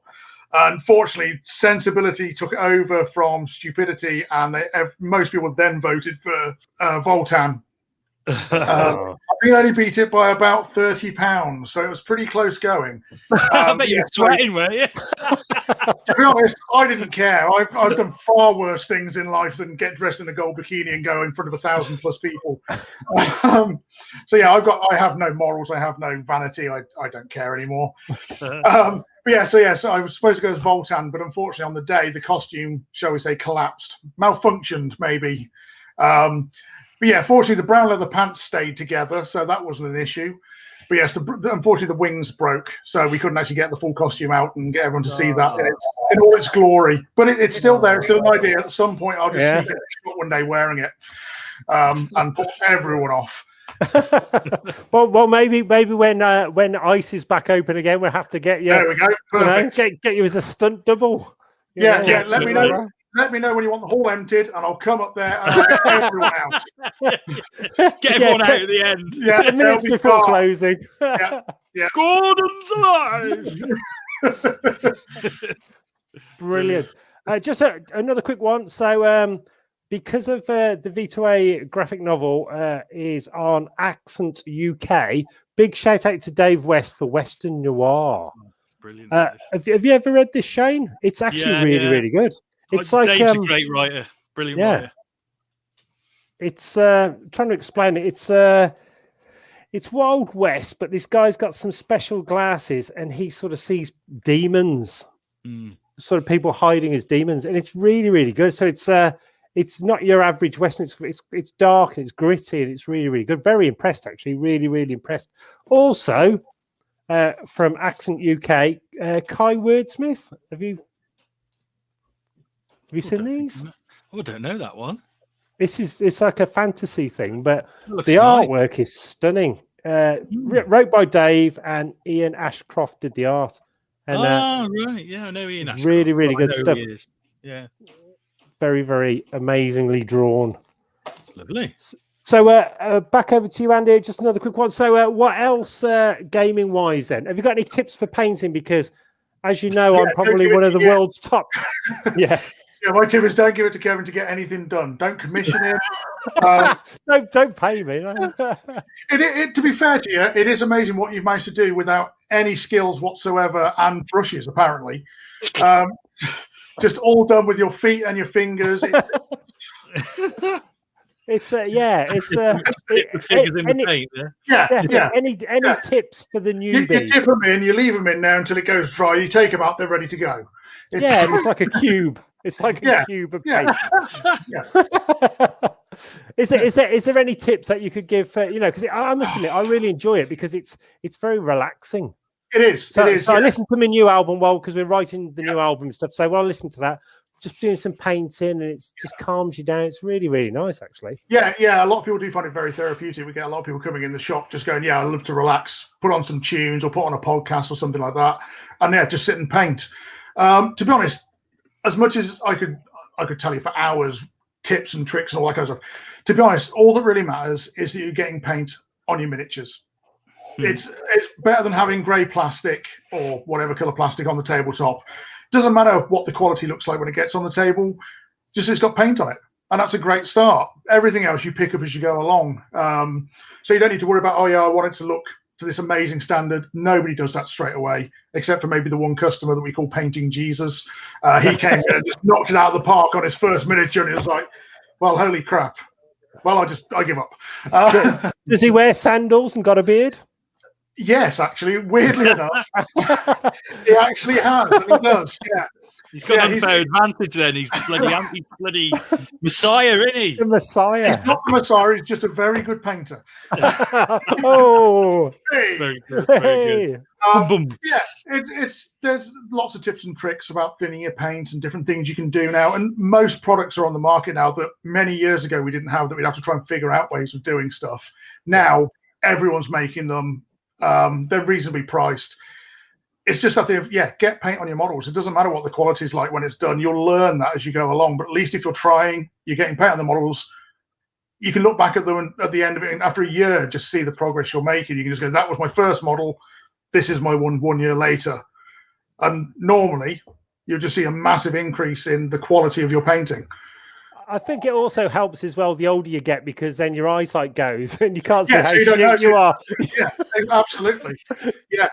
Unfortunately, sensibility took over from stupidity, and most people then voted for Voltan. I think I only beat it by about £30, so it was pretty close going. I bet you were sweating, weren't you? To be honest, I didn't care. I've done far worse things in life than get dressed in a gold bikini and go in front of 1,000+ people. I have no morals. I have no vanity. I don't care anymore. So I was supposed to go as Voltan, but unfortunately on the day, the costume, shall we say, collapsed, malfunctioned maybe. Fortunately, the brown leather pants stayed together, so that wasn't an issue. But yes, unfortunately the wings broke, so we couldn't actually get the full costume out and get everyone to see that in all its glory. But it's still there. It's still an idea. At some point, I'll just sneak in a shot one day wearing it and put everyone off. well, maybe when ice is back open again, we'll have to get you. There we go. Perfect. Get you as a stunt double. Yeah. Let me know. Let me know when you want the hall emptied, and I'll come up there and I'll get everyone out. Get everyone out at the end. Yeah, 10 minutes before closing. Yeah. Gordon's alive. Brilliant. Just another quick one. So, because of the V2A graphic novel is on Accent UK, big shout out to Dave West for Western Noir. Brilliant. Have you ever read this, Shane? It's actually really good. It's like Dave's a great writer, brilliant writer. It's trying to explain it. It's Wild West, but this guy's got some special glasses, and he sort of sees demons, sort of people hiding as demons, and it's really good. So it's not your average Western. It's dark and it's gritty and it's really good. Very impressed, actually. Really impressed. Also, from Accent UK, Kai Wordsmith. Have you seen these? I don't know that one. It's like a fantasy thing, but the nice. artwork is stunning. Wrote by Dave, and Ian Ashcroft did the art. And, right, yeah, I know Ian Ashcroft. Really good stuff. Yeah, very amazingly drawn. That's lovely. So back over to you, Andy. Just another quick one. So what else, gaming wise? Then have you got any tips for painting? Because as you know, I'm probably one of the world's top. Yeah. Yeah, my tip is don't give it to Kevin to get anything done. Don't commission him. Don't pay me. To be fair to you, it is amazing what you've managed to do without any skills whatsoever and brushes, apparently. Just all done with your feet and your fingers. It's the fingers in the paint. Yeah. Any tips for the newbie? You dip them in, you leave them in now until it goes dry. You take them out, they're ready to go. It's like a cube. It's like a cube of paint. Is there any tips that you could give? Because I must admit, I really enjoy it because it's very relaxing. It is. So I listened to my new album because we're writing the new album stuff. So while I listen to that, just doing some painting, and it just calms you down. It's really nice, actually. Yeah. A lot of people do find it very therapeutic. We get a lot of people coming in the shop just going, I love to relax, put on some tunes or put on a podcast or something like that, and just sit and paint. To be honest, as much as I could tell you for hours tips and tricks and all that kind of stuff, to be honest, all that really matters is that you're getting paint on your miniatures. It's better than having grey plastic or whatever colour plastic on the tabletop. Doesn't matter what the quality looks like when it gets on the table, just it's got paint on it, and that's a great start. Everything else you pick up as you go along, so you don't need to worry about I want it to look to this amazing standard. Nobody does that straight away, except for maybe the one customer that we call Painting Jesus. He came in and just knocked it out of the park on his first miniature, and it was like, well, holy crap. Well, I give up. Does he wear sandals and got a beard? Yes, actually, weirdly enough, he actually has, and he does. Yeah, he's got unfair advantage. Then he's the bloody Messiah, isn't he? The Messiah. He's not the Messiah. He's just a very good painter. Very good. There's lots of tips and tricks about thinning your paint and different things you can do now. And most products are on the market now that many years ago we didn't have, that we'd have to try and figure out ways of doing stuff. Now everyone's making them. They're reasonably priced. It's just that get paint on your models. It doesn't matter what the quality is like when it's done. You'll learn that as you go along. But at least if you're trying, you're getting paint on the models. You can look back at them at the end of it, and after a year, just see the progress you're making. You can just go, that was my first model. This is my one year later. And normally, you'll just see a massive increase in the quality of your painting. I think it also helps as well the older you get, because then your eyesight goes and you can't see how so shit you are. Yeah, absolutely. Yeah.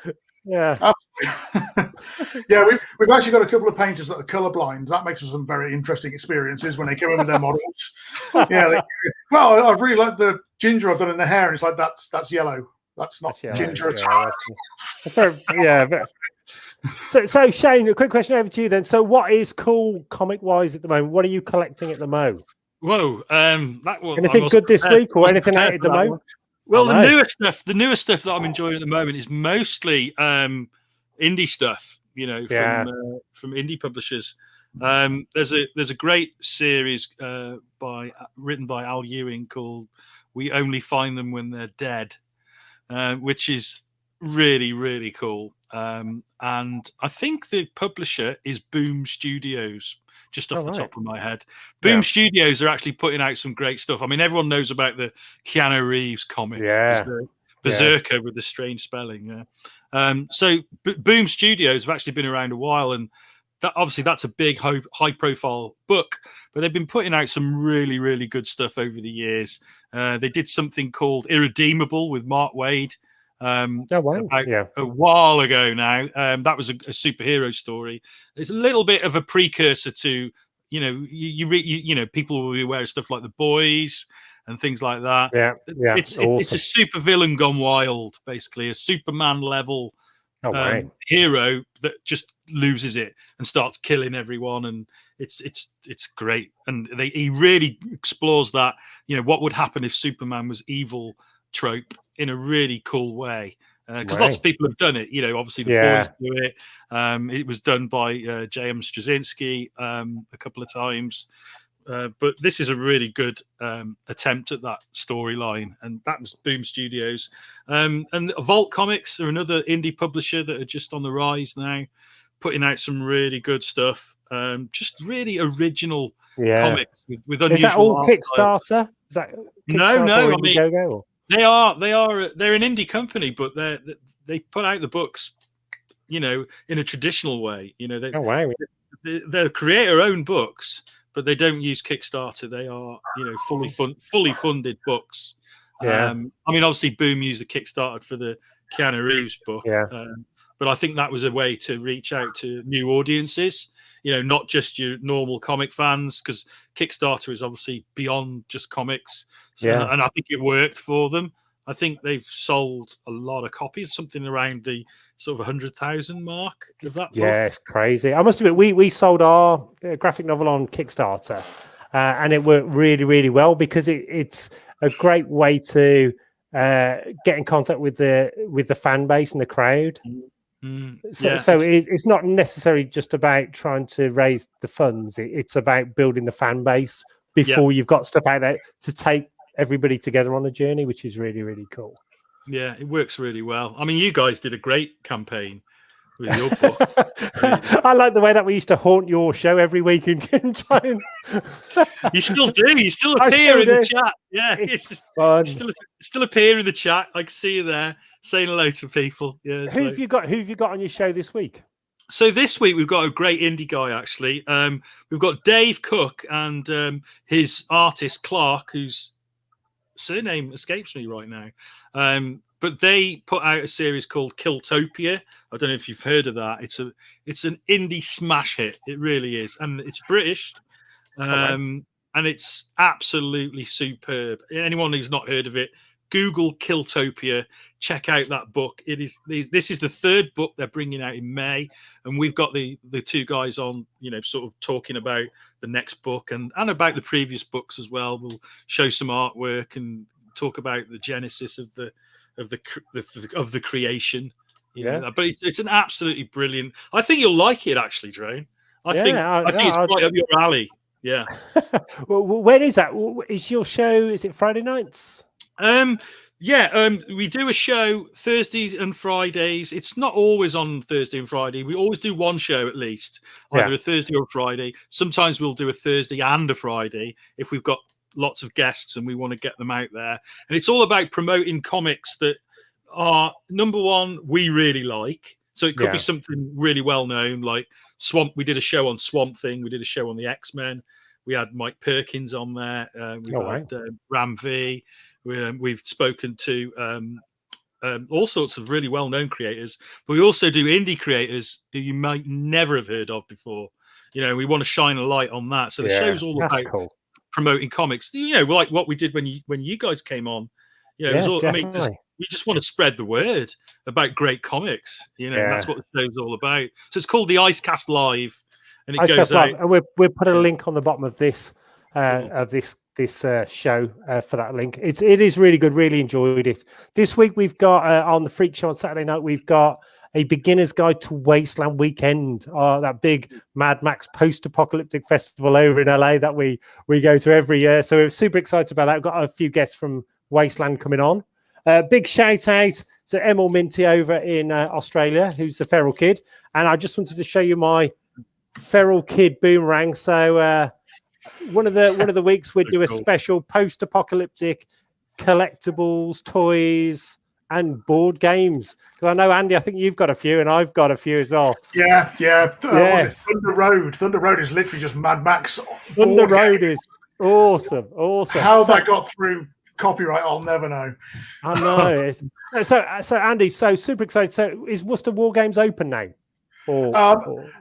Absolutely. We've actually got a couple of painters that are colorblind. That makes for some very interesting experiences when they come in with their models. Well, I really like the ginger I've done in the hair, and it's like that's yellow. That's not ginger at all. So Shane, a quick question over to you then. So what is cool comic-wise at the moment? What are you collecting at the moment? Whoa, anything good this week or anything out at the moment? Well, I know. the newer stuff that I'm enjoying at the moment is mostly indie stuff. You know, Yeah. from indie publishers. There's a great series written by Al Ewing called "We Only Find Them When They're Dead," which is really, really cool. And I think the publisher is Boom Studios, just off the top of my head. Boom Studios are actually putting out some great stuff. I mean, everyone knows about the Keanu Reeves comic, Berserker with the strange spelling. So Boom Studios have actually been around a while, and that's a big high profile book, but they've been putting out some really, really good stuff over the years. They did something called Irredeemable with Mark Waid about a while ago now. That was a superhero story. It's a little bit of a precursor to, you know, people will be aware of stuff like The Boys and things like that. It's a super villain gone wild, basically a Superman level hero that just loses it and starts killing everyone, and it's great. And he really explores that, you know, what would happen if Superman was evil trope in a really cool way, because lots of people have done it. You know, obviously The Boys do it. It was done by J.M. Straczynski a couple of times. But this is a really good attempt at that storyline, and that was Boom Studios. And Vault Comics are another indie publisher that are just on the rise now, putting out some really good stuff. Just really original comics with unusual. Is that all Kickstarter? Style. Is that Kickstarter? No? I mean, Or? they're an indie company, but they put out the books, you know, in a traditional way. You know, they create their own books, but they don't use Kickstarter. They are, you know, fully funded books. I mean, obviously, Boom used the Kickstarter for the Keanu Reeves book, but I think that was a way to reach out to new audiences. You know, not just your normal comic fans, because Kickstarter is obviously beyond just comics. So, and I think it worked for them. I think they've sold a lot of copies, something around the sort of 100,000 mark of that book. Yeah, it's crazy. I must admit, we sold our graphic novel on Kickstarter, and it worked really, really well, because it's a great way to get in contact with the fan base and the crowd. So it's not necessarily just about trying to raise the funds. It's about building the fan base before you've got stuff out there to take everybody together on a journey, which is really, really cool. Yeah, it works really well. I mean, you guys did a great campaign with your book. I like the way that we used to haunt your show every week and try and... You still do. You still appear in the chat. Yeah, it's just fun. Still appear in the chat. I can see you there saying hello to people. Yeah. Who have you got on your show this week? So this week we've got a great indie guy, actually. We've got Dave Cook and his artist Clark, whose surname escapes me right now. But they put out a series called Killtopia. I don't know if you've heard of that. It's an indie smash hit. It really is, and it's British, and it's absolutely superb. Anyone who's not heard of it, Google Killtopia. Check out that book. This is the third book they're bringing out in May, and we've got the two guys on, you know, sort of talking about the next book and about the previous books as well. We'll show some artwork and talk about the genesis of the creation. But it's an absolutely brilliant. I think you'll like it, actually, Drone. I think it's right up your alley. Yeah. Well, when is that? Is your show? Is it Friday nights? We do a show Thursdays and Fridays. It's not always on Thursday and Friday. We always do one show at least, either a Thursday or a Friday. Sometimes we'll do a Thursday and a Friday if we've got lots of guests and we want to get them out there. And it's all about promoting comics that are, number one, we really like. So it could be something really well known, like Swamp. We did a show on Swamp Thing. We did a show on the X-Men. We had Mike Perkins on there. We've had Ram V. We've spoken to all sorts of really well-known creators, but we also do indie creators who you might never have heard of before. You know, we want to shine a light on that. So the show's all about promoting comics. You know, like what we did when you guys came on. You know, it was all, definitely. I mean, we just want to spread the word about great comics. You know, and that's what the show's all about. So it's called the Icecast Live, and it goes out. And we'll put a link on the bottom of this this show for that link. It is really good. Really enjoyed it. This week we've got on the Freak Show on Saturday night. We've got a beginner's guide to Wasteland Weekend, that big Mad Max post-apocalyptic festival over in LA that we go to every year. So we're super excited about that. We've got a few guests from Wasteland coming on. Big shout out to Emil Minty over in Australia, who's the Feral Kid. And I just wanted to show you my Feral Kid boomerang. So one of the weeks we'd do a special post-apocalyptic collectibles, toys, and board games. Because I know, Andy, I think you've got a few, and I've got a few as well. Yeah. Yes. Thunder Road. Thunder Road is literally just Mad Max. Thunder Road is awesome. How that got through copyright, I'll never know. I know. So Andy, so super excited. So is Worcester War Games open now?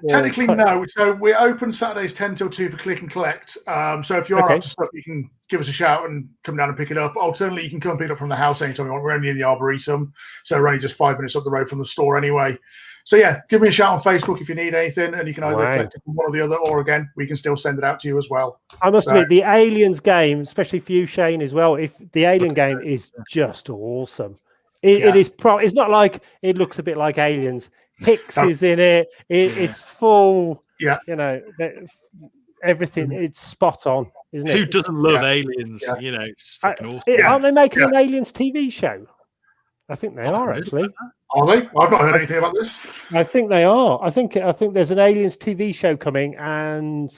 Technically, no. So we're open Saturdays 10 till 2 for click and collect. So if you are after stuff, you can give us a shout and come down and pick it up. Alternatively, you can come pick it up from the house anytime you want. We're only in the Arboretum, so we're only just 5 minutes up the road from the store anyway. So yeah, give me a shout on Facebook if you need anything, and you can either collect it from one or the other, or again, we can still send it out to you as well. I must admit, the Aliens game, especially for you, Shane, as well. If the Alien game is just awesome. It is. It's not like it looks a bit like Aliens. Hicks is in it. It's full. Yeah. You know, everything. It's spot on, isn't it? Who doesn't love Aliens? You know, it's just fucking awesome. Aren't they making an Aliens TV show? I think they are actually. Are they? I've not heard anything about this. I think they are. I think there's an Aliens TV show coming, and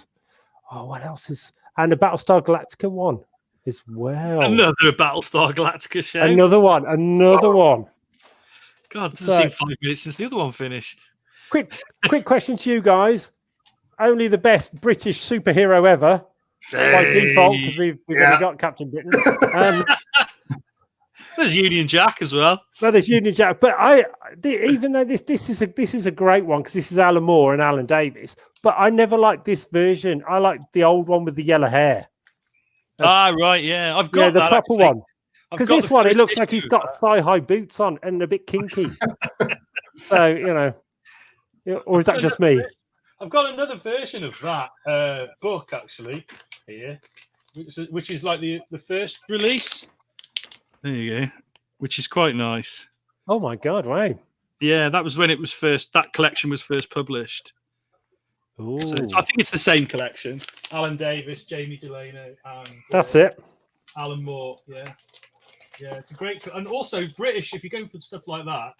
what else is? And the Battlestar Galactica one as well. Another Battlestar Galactica show. Another one. God, it doesn't seem 5 minutes since the other one finished. Quick question to you guys. Only the best British superhero ever by default, because we've only got Captain Britain. There's Union Jack as well. No, there's Union Jack, but even though this is a great one, because this is Alan Moore and Alan Davis, but I never liked this version. I like the old one with the yellow hair. Right, yeah, I've got the that, proper actually. one. Because this one, it looks like he's got thigh-high boots on and a bit kinky. So, you know, or is that just me? I've got another version of that book, actually, here, which is like the first release. There you go, which is quite nice. Oh, my God, wow. Yeah, that was when it was first, that collection was first published. So I think it's the same collection. Alan Davis, Jamie Delano, and... That's it. Alan Moore, yeah. Yeah, it's a great, and also British. If you're going for stuff like that,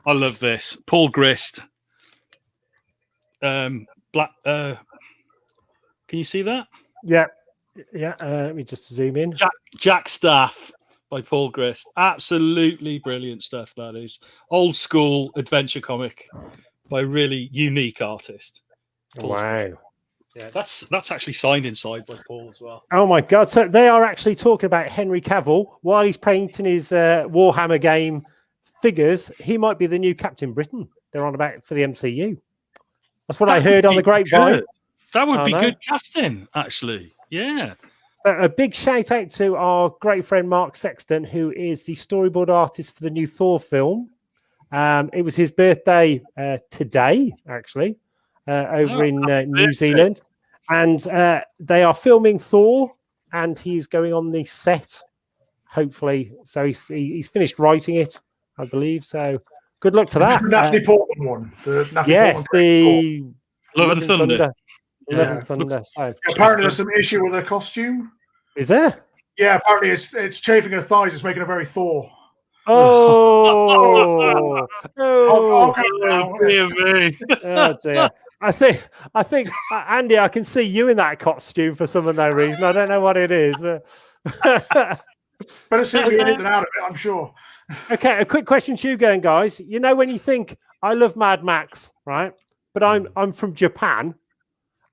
I love this. Paul Grist, black. Can you see that? Yeah. Let me just zoom in. Jack Staff by Paul Grist. Absolutely brilliant stuff. That is old school adventure comic by a really unique artist. Wow. Yeah, that's actually signed inside by Paul as well. Oh my God! So they are actually talking about Henry Cavill while he's painting his Warhammer game figures. He might be the new Captain Britain. They're on about for the MCU. That's what I heard on the grapevine. That would be good casting, actually. Yeah. A big shout out to our great friend Mark Sexton, who is the storyboard artist for the new Thor film. It was his birthday today, actually. Over in New Zealand, and they are filming Thor, and he's going on the set, hopefully. So he's finished writing it, I believe. So good luck to that. The Natalie Portman one. The Love and Thunder. Love and Thunder. So apparently there's some issue with her costume. Is there? Yeah, apparently it's chafing her thighs. It's making her very Thor. Oh, dear me. Oh dear. I think, Andy, I can see you in that costume for some unknown reason. I don't know what it is. But... Better see me in it than out of it, I'm sure. Okay, a quick question to you again, guys. You know, when you think, I love Mad Max, right? But I'm from Japan.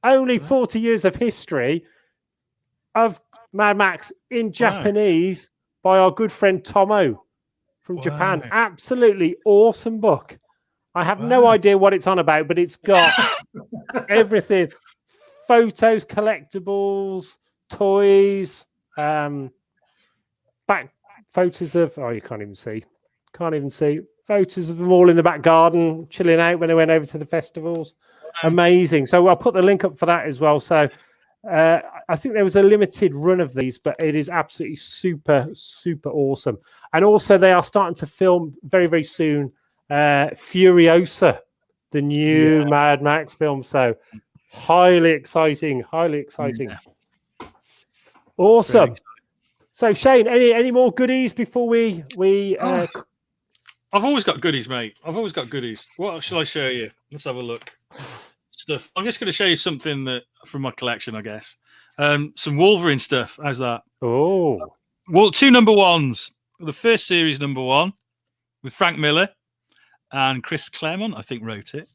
Only 40 years of history of Mad Max in Japanese by our good friend Tomo from Japan. Absolutely awesome book. I have no idea what it's on about, but it's got everything. Photos, collectibles, toys, back photos of, you can't even see. Photos of them all in the back garden, chilling out when they went over to the festivals. Amazing. So I'll put the link up for that as well. So I think there was a limited run of these, but it is absolutely super, super awesome. And also, they are starting to film very, very soon Furiosa, the new Mad Max film. So highly exciting, highly exciting. Yeah. Awesome. So Shane, any more goodies before we I've always got goodies, mate. I've always got goodies. What shall I show you? Let's have a look. Stuff. I'm just going to show you something that from my collection, I guess. Some Wolverine stuff. How's that? Oh, well, 2 number ones. The first series number 1 with Frank Miller and Chris Claremont, I think, wrote it,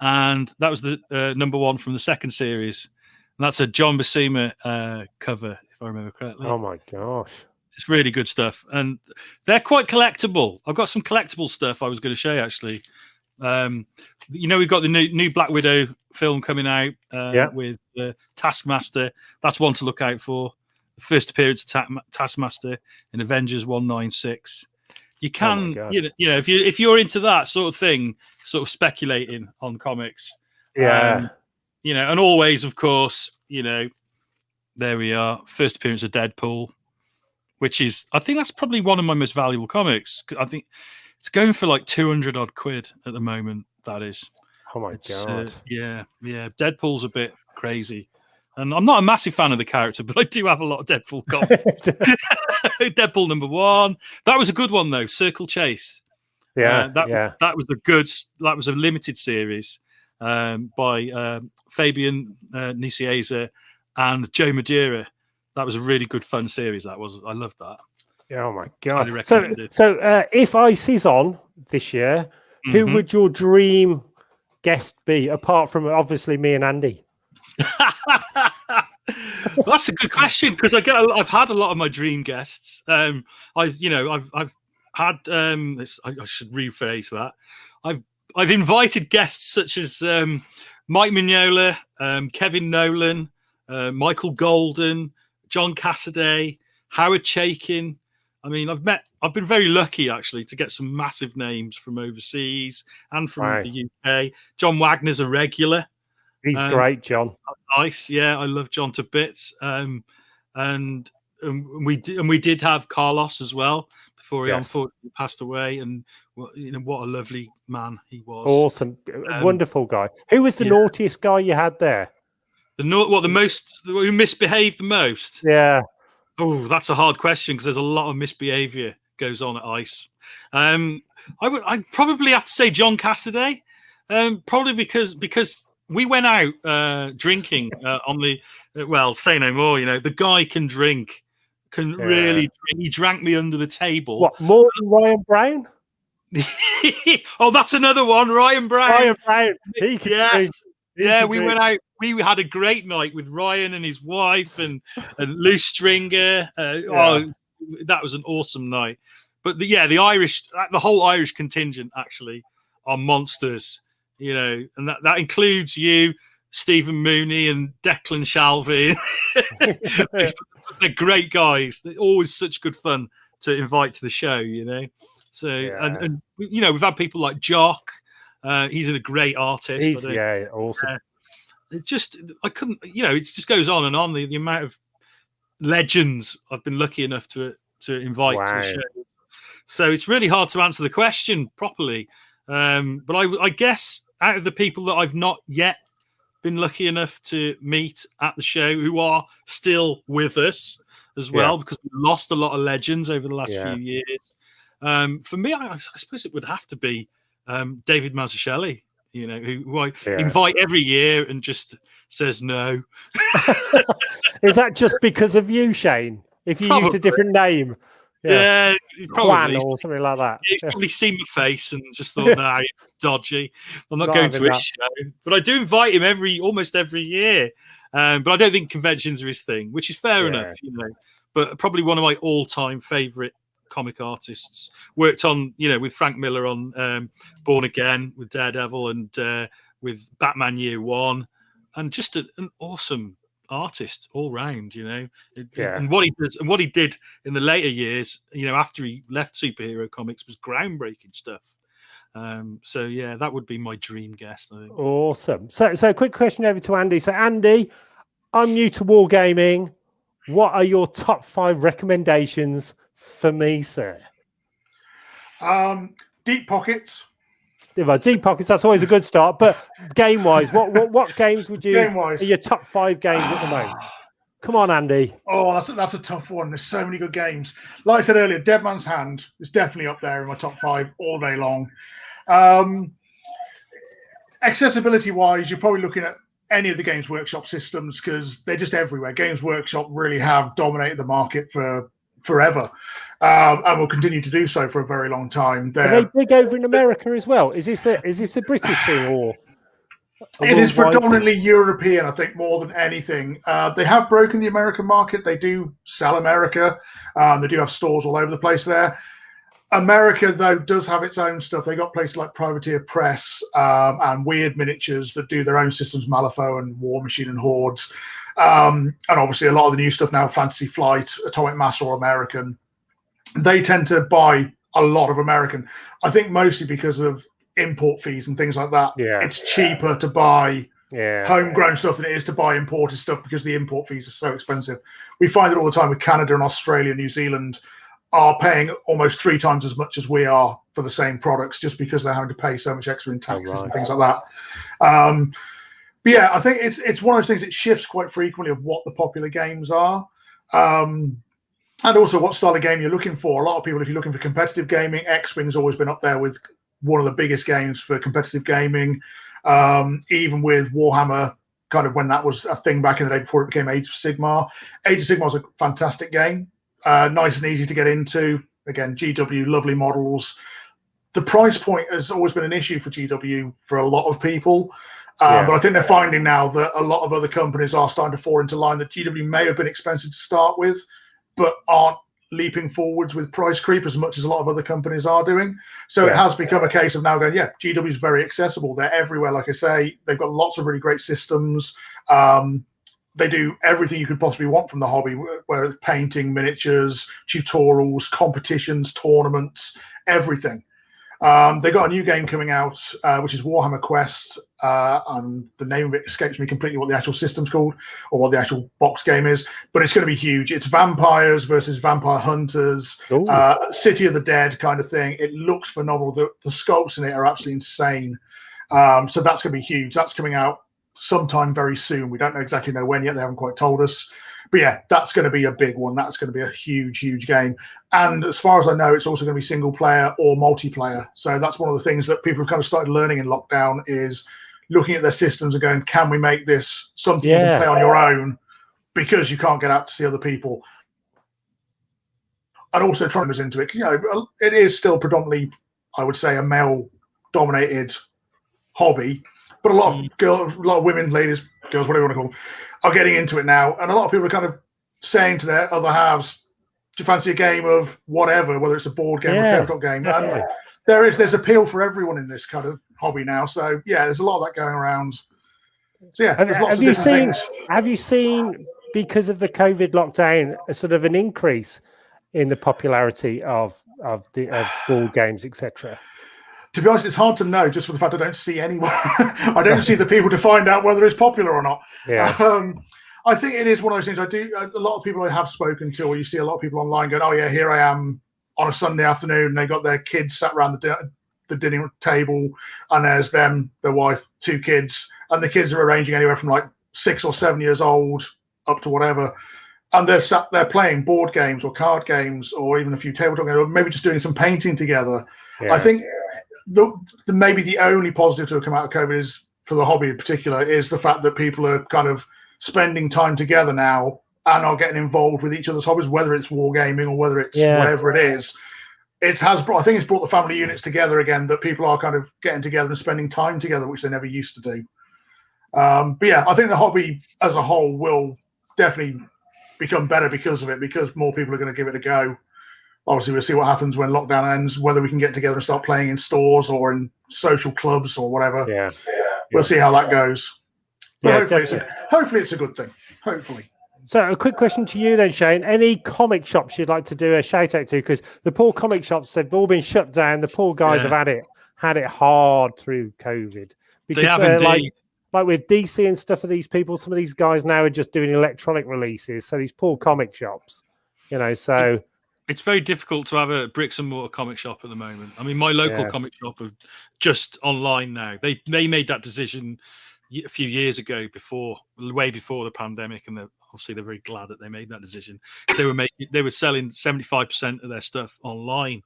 and that was the number 1 from the second series. And that's a John Buscema cover, if I remember correctly. Oh my gosh. It's really good stuff, and they're quite collectible. I've got some collectible stuff I was going to show you, actually. We've got the new Black Widow film coming out with Taskmaster. That's one to look out for. The first appearance of Taskmaster in Avengers 196. You can, if you're into that sort of thing, sort of speculating on comics. Yeah. And always, of course, there we are. First appearance of Deadpool, which is, I think that's probably one of my most valuable comics. I think it's going for like 200 odd quid at the moment. That is. Oh my God. Yeah. Deadpool's a bit crazy. And I'm not a massive fan of the character, but I do have a lot of Deadpool comics. Deadpool number 1. That was a good one though. Circle Chase. That was a limited series by Fabian Nicieza and Joe Madeira. That was a really good fun series. I loved that. Oh my God. So if ICE is on this year, who would your dream guest be, apart from obviously me and Andy? That's a good question, because I've had a lot of my dream guests. I've had I should rephrase that. I've invited guests such as Mike Mignola, Kevin Nolan, Michael Golden, John Cassaday, Howard Chaykin. I mean, I've been very lucky actually to get some massive names from overseas and from the UK. John Wagner's a regular. He's great, John. Nice, yeah, I love John to bits. And we did have Carlos as well before he unfortunately passed away. And what a lovely man he was. Awesome, wonderful guy. Who was the naughtiest guy you had there? Who misbehaved the most? Yeah. Oh, that's a hard question, because there's a lot of misbehavior goes on at ICE. I'd probably have to say John Cassaday, probably because we went out drinking on the say no more. The guy can drink, really drink. He drank me under the table. What, more than Ryan Brown? Oh, that's another one, Ryan Brown. Ryan Brown. We went out. We had a great night with Ryan and his wife and Lou Stringer. Oh, that was an awesome night. But the whole Irish contingent actually are monsters, and that includes you, Stephen Mooney and Declan Shalvey. They're great guys. They're always such good fun to invite to the show, So and we've had people like Jock. He's a great artist. Awesome. It just goes on and on. The amount of legends I've been lucky enough to invite to the show. So it's really hard to answer the question properly. But I guess out of the people that I've not yet been lucky enough to meet at the show, who are still with us as well, because we lost a lot of legends over the last few years. For me, I suppose it would have to be David Mazzucchelli, who I invite every year and just says no. Is that just because of you, Shane? If you used a different name? Yeah, probably. Or something like that. He's probably seen my face and just thought, nah, it's dodgy. I'm not going to his show. But I do invite him almost every year. But I don't think conventions are his thing, which is fair enough, But probably one of my all-time favourite comic artists. Worked on, with Frank Miller on Born Again with Daredevil and with Batman Year One, and just an awesome artist all round, And what he did in the later years, after he left superhero comics, was groundbreaking stuff. That would be my dream guest, I think. Awesome. So quick question over to Andy. So Andy, I'm new to wargaming. What are your top 5 recommendations for me, sir? Deep pockets. Deep pockets, that's always a good start. But game-wise, what games would you Game-wise. are your top 5 games at the moment? Come on, Andy. Oh, that's a tough one. There's so many good games. Like I said earlier, Dead Man's Hand is definitely up there in my top 5 all day long. Accessibility-wise, you're probably looking at any of the Games Workshop systems because they're just everywhere. Games Workshop really have dominated the market for forever, and will continue to do so for a very long time. Are they big over in America as well? Is this a British thing or? It is predominantly European, I think, more than anything. They have broken the American market. They do sell America. They do have stores all over the place there. America, though, does have its own stuff. They got places like Privateer Press and Weird Miniatures that do their own systems, Malifaux and War Machine and Hordes. And obviously a lot of the new stuff now, Fantasy Flight, Atomic Mass, all American. They tend to buy a lot of American. I think mostly because of import fees and things like that. Yeah. It's cheaper to buy homegrown stuff than it is to buy imported stuff because the import fees are so expensive. We find it all the time with Canada and Australia, New Zealand are paying almost 3 times as much as we are for the same products just because they're having to pay so much extra in taxes and things like that. But yeah, I think it's one of those things. It shifts quite frequently of what the popular games are. And also what style of game you're looking for. A lot of people, if you're looking for competitive gaming, X-Wing's always been up there with one of the biggest games for competitive gaming. Even with Warhammer, kind of when that was a thing back in the day before it became Age of Sigmar. Age of Sigmar is a fantastic game. Nice and easy to get into. Again, GW, lovely models. The price point has always been an issue for GW for a lot of people. But I think they're finding now that a lot of other companies are starting to fall into line that GW may have been expensive to start with, but aren't leaping forwards with price creep as much as a lot of other companies are doing. So it has become a case of now going, GW is very accessible. They're everywhere. Like I say, they've got lots of really great systems. They do everything you could possibly want from the hobby, whether it's painting, miniatures, tutorials, competitions, tournaments, everything. They got a new game coming out, which is Warhammer Quest, and the name of it escapes me completely what the actual system's called or what the actual box game is, but it's going to be huge. It's vampires versus vampire hunters, City of the Dead kind of thing. It looks phenomenal. The sculpts in it are absolutely insane. So that's going to be huge. That's coming out sometime very soon. We don't exactly know when yet. They haven't quite told us. But yeah, that's going to be a big one. That's going to be a huge, huge game. And as far as I know, it's also going to be single player or multiplayer. So that's one of the things that people have kind of started learning in lockdown is looking at their systems and going, can we make this something you can play on your own because you can't get out to see other people? And also trying to into it. You know, it is still predominantly, I would say, a male-dominated hobby. But a lot of girls, a lot of women, ladies, girls, whatever you want to call them, are getting into it now. And a lot of people are kind of saying to their other halves, do you fancy a game of whatever, whether it's a board game or a tabletop game? Definitely. And there's appeal for everyone in this kind of hobby now. So, yeah, there's a lot of that going around. So, yeah, there's lots of different things. Have you seen, because of the COVID lockdown, a sort of an increase in the popularity of board games, etc.? To be honest, it's hard to know just for the fact I don't see anyone. I don't see the people to find out whether it's popular or not. Yeah. I think it is one of those things. A lot of people I have spoken to, or you see a lot of people online going, oh, yeah, here I am on a Sunday afternoon. And they got their kids sat around the dinner table, and there's them, their wife, 2 kids. And the kids are arranging anywhere from like 6 or 7 years old up to whatever. And they're sat there playing board games or card games or even a few tabletop games, or maybe just doing some painting together. Yeah. I think maybe the only positive to have come out of COVID is, for the hobby in particular, is the fact that people are kind of spending time together now and are getting involved with each other's hobbies, whether it's wargaming or whether it's whatever it is. I think it's brought the family units together again, that people are kind of getting together and spending time together, which they never used to do. But yeah, I think the hobby as a whole will definitely become better because of it, because more people are going to give it a go. Obviously, we'll see what happens when lockdown ends, whether we can get together and start playing in stores or in social clubs or whatever. Yeah. We'll see how that goes. But Yeah, hopefully it's a good thing. Hopefully. So a quick question to you then, Shane. Any comic shops you'd like to do a shout out to? Because the poor comic shops, they've all been shut down. The poor guys have had it hard through COVID. Because they have indeed. like with DC and stuff for these people, some of these guys now are just doing electronic releases. So these poor comic shops, you know, so. It's very difficult to have a bricks and mortar comic shop at the moment. I mean, my local comic shop are just online now. They made that decision a few years ago, way before the pandemic, and obviously they're very glad that they made that decision. So they were selling 75% of their stuff online.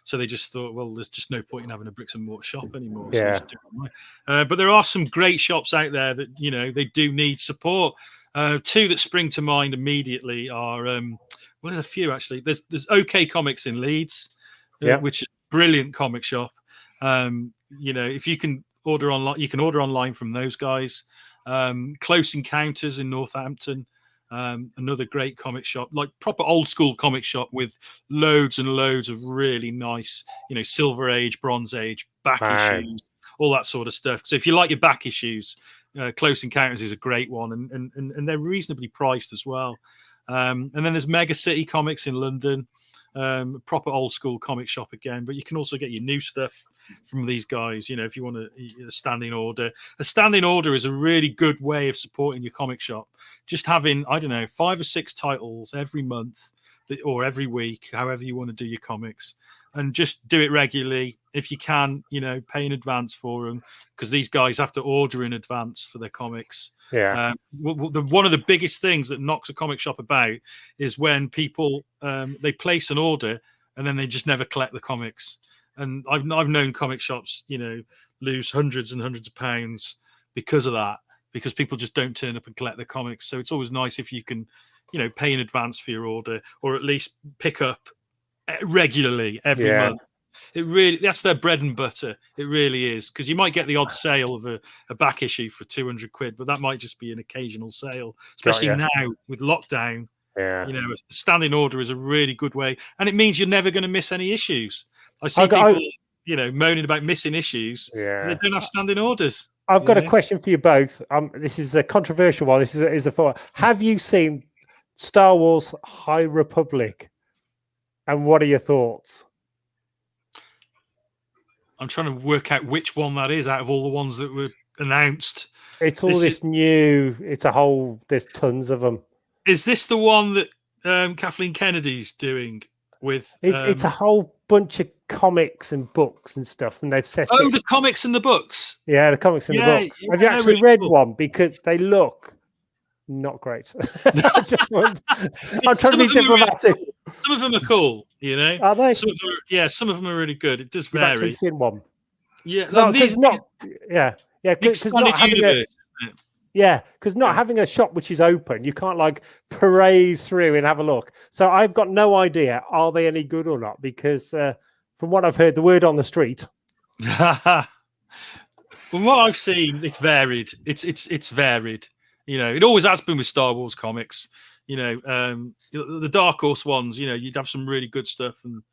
So they just thought, well, there's just no point in having a bricks and mortar shop anymore. So just do it online. But there are some great shops out there that, you know, they do need support. Two that spring to mind immediately are. Well, there's a few actually. There's OK Comics in Leeds, which is a brilliant comic shop. You know, if you can order online, you can order online from those guys. Close Encounters in Northampton, another great comic shop, like proper old school comic shop with loads and loads of really nice, you know, Silver Age, Bronze Age back issues, all that sort of stuff. So if you like your back issues, Close Encounters is a great one, and they're reasonably priced as well. And then there's Mega City Comics in London, proper old school comic shop again. But you can also get your new stuff from these guys, you know, if you want a standing order. A standing order is a really good way of supporting your comic shop. Just having, I don't know, 5 or 6 titles every month or every week, however you want to do your comics. And just do it regularly. If you can, you know, pay in advance for them, because these guys have to order in advance for their comics. Yeah. One of the biggest things that knocks a comic shop about is when people they place an order and then they just never collect the comics. And I've known comic shops, you know, lose hundreds and hundreds of pounds because of that, because people just don't turn up and collect the comics. So it's always nice if you can, you know, pay in advance for your order, or at least pick up regularly every month. That's their bread and butter. It really is, because you might get the odd sale of a back issue for 200 quid, but that might just be an occasional sale, especially now with lockdown. You know, a standing order is a really good way, and it means you're never going to miss any issues. I see people, you know, moaning about missing issues. They don't have standing orders. I've got a question for you both. This is a controversial one. This is a thought. Have you seen Star Wars High Republic? And what are your thoughts? I'm trying to work out which one that is out of all the ones that were announced. It's all this new. It's a whole. There's tons of them. Is this the one that Kathleen Kennedy's doing with? It's a whole bunch of comics and books and stuff, and they've set. The comics and the books. Yeah, the comics and the books. Have you actually read one? Because they look not great. I'm trying to be diplomatic. Some of them are cool, you know. Are they? Some of them are really good. It does vary. I've actually seen one. Yeah, because not having a shop which is open, you can't like peruse through and have a look. So I've got no idea, are they any good or not? Because from what I've heard, the word on the street. From what I've seen, it's varied. It's varied. You know, it always has been with Star Wars comics. You know, the Dark Horse ones, you know, you'd have some really good stuff and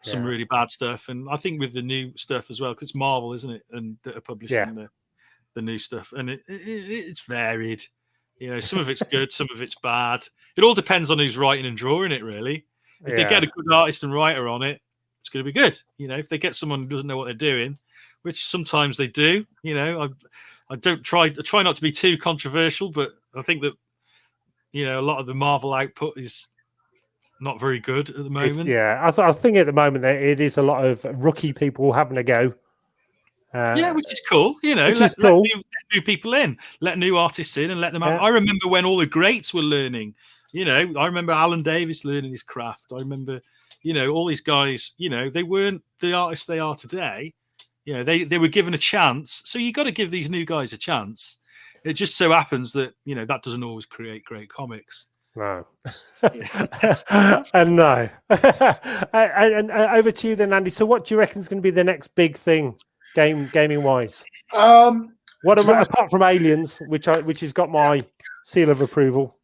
some really bad stuff. And I think with the new stuff as well, because it's Marvel, isn't it? And that are publishing the new stuff. And it's varied. You know, some of it's good, some of it's bad. It all depends on who's writing and drawing it, really. If they get a good artist and writer on it, it's going to be good. You know, if they get someone who doesn't know what they're doing, which sometimes they do, you know, I try not to be too controversial, but I think that, you know, a lot of the Marvel output is not very good at the moment. I was thinking at the moment that it is a lot of rookie people having a go. Which is cool. You know, let new people in, let new artists in, and let them out. I remember when all the greats were learning. You know, I remember Alan Davis learning his craft. I remember, you know, all these guys. You know, they weren't the artists they are today. You know, they were given a chance. So you got to give these new guys a chance. It just so happens that, you know, that doesn't always create great comics. No. And no. and over to you then, Andy. So what do you reckon is going to be the next big thing, gaming wise? Apart from Aliens, which has got my seal of approval.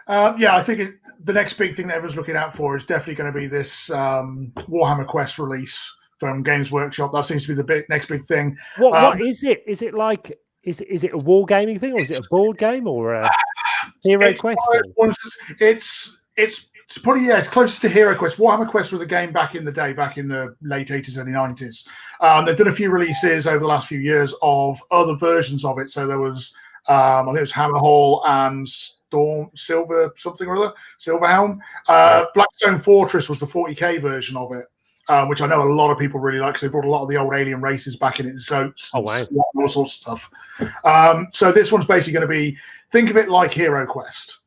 I think the next big thing that everyone's looking out for is definitely going to be this Warhammer Quest release from Games Workshop. That seems to be the next big thing. What is it? Is it like is it a wargaming thing, or is it a board game, or a Hero Quest? It's it's probably it's closest to Hero Quest. Warhammer Quest was a game back in the day, back in the late 80s, early 90s. They've done a few releases over the last few years of other versions of it. So there was, I think it was Hammerhall and Storm Silver something or other, Silverhelm. Blackstone Fortress was the 40k version of it, which I know a lot of people really like because they brought a lot of the old alien races back in it. So all sorts of stuff. So this one's basically going to be, think of it like Hero Quest.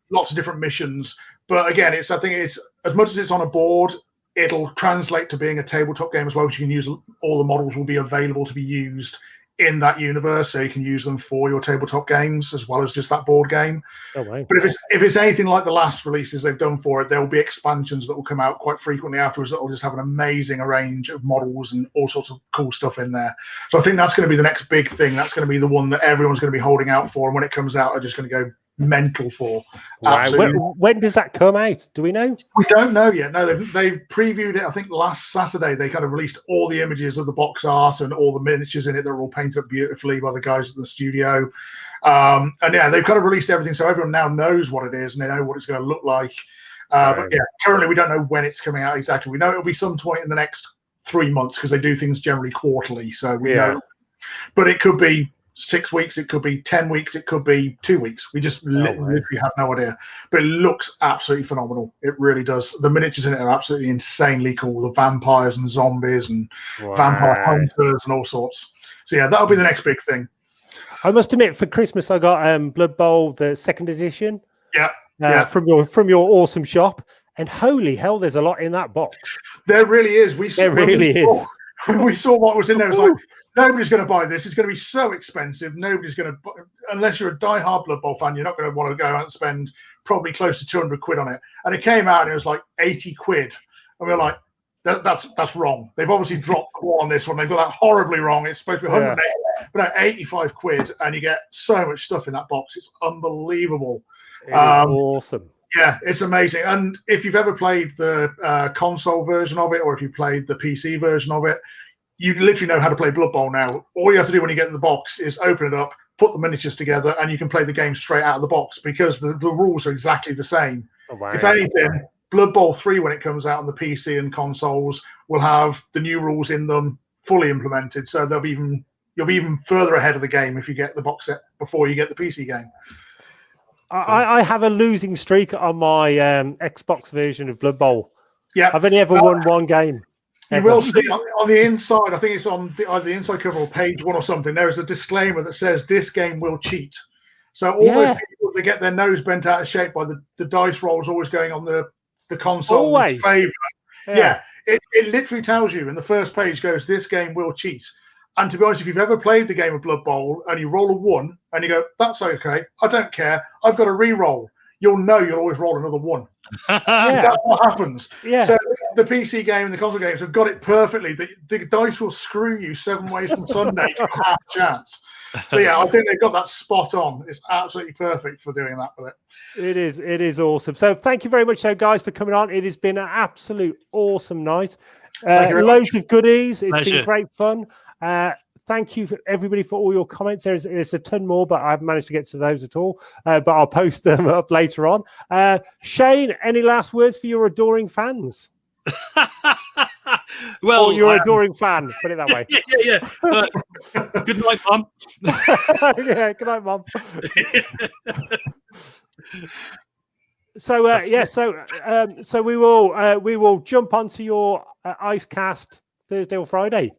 Lots of different missions. But again, I think it's as much as it's on a board, it'll translate to being a tabletop game as well. So you can use all the models will be available to be used in that universe, so you can use them for your tabletop games as well as just that board game. But if it's anything like the last releases they've done for it, there will be expansions that will come out quite frequently afterwards that will just have an amazing range of models and all sorts of cool stuff in there. So I think that's going to be the next big thing. That's going to be the one that everyone's going to be holding out for, and when it comes out, are just going to go mental for. When does that come out? Do we know? We don't know yet. No, they've previewed it. I think last Saturday they kind of released all the images of the box art and all the miniatures in it. They're all painted up beautifully by the guys at the studio. And yeah, they've kind of released everything, so everyone now knows what it is and they know what it's going to look like. But yeah, currently we don't know when it's coming out exactly. We know it'll be some point in the next 3 months because they do things generally quarterly. So we know. But it could be 6 weeks, it could be 10 weeks, it could be 2 weeks. We just literally have no idea. But it looks absolutely phenomenal. It really does. The miniatures in it are absolutely insanely cool. The vampires and zombies and vampire hunters and all sorts. So yeah, that'll be the next big thing. I must admit, for Christmas, I got Blood Bowl, the 2nd edition. From your awesome shop. And holy hell, there's a lot in that box. There really is. We saw what was in there. It was like, nobody's going to buy this. It's going to be so expensive. Nobody's going to, unless you're a die-hard Blood Bowl fan, you're not going to want to go out and spend probably close to 200 quid on it. And it came out and it was like 80 quid. And we were like, that's wrong. They've obviously dropped the ball on this one. They've got that horribly wrong. It's supposed to be 180, but no, 85 quid. And you get so much stuff in that box. It's unbelievable. It is awesome. Yeah, it's amazing. And if you've ever played the console version of it, or if you played the PC version of it, you literally know how to play Blood Bowl now. All you have to do when you get in the box is open it up, put the miniatures together, and you can play the game straight out of the box because the rules are exactly the same. If anything, Blood Bowl 3, when it comes out on the PC and consoles, will have the new rules in them fully implemented. So you'll be even further ahead of the game if you get the box set before you get the PC game. I have a losing streak on my Xbox version of Blood Bowl. Yeah, I've only ever won one game. You will see on the inside, I think it's on either the inside cover or page 1 or something, there is a disclaimer that says this game will cheat. So all those people, they get their nose bent out of shape by the dice rolls always going on the console. Always. Favor. Yeah. It literally tells you in the first page goes, this game will cheat. And to be honest, if you've ever played the game of Blood Bowl and you roll a 1 and you go, that's okay, I don't care, I've got a re-roll, you'll know you'll always roll another 1. That's what happens. So the PC game and the console games have got it perfectly. The dice will screw you 7 ways from Sunday. You have a chance. So yeah, I think they've got that spot on. It's absolutely perfect for doing that with it. It is awesome. So thank you very much, guys, for coming on. It has been an absolute awesome night. Loads of goodies. It's been great fun. Thank you for everybody for all your comments. There's a ton more, but I haven't managed to get to those at all. But I'll post them up later on. Shane, any last words for your adoring fans? Well, or your adoring fan, put it that way. Yeah. Good night, Mum. Yeah, good night, Mum. So we will jump onto your Icecast Thursday or Friday.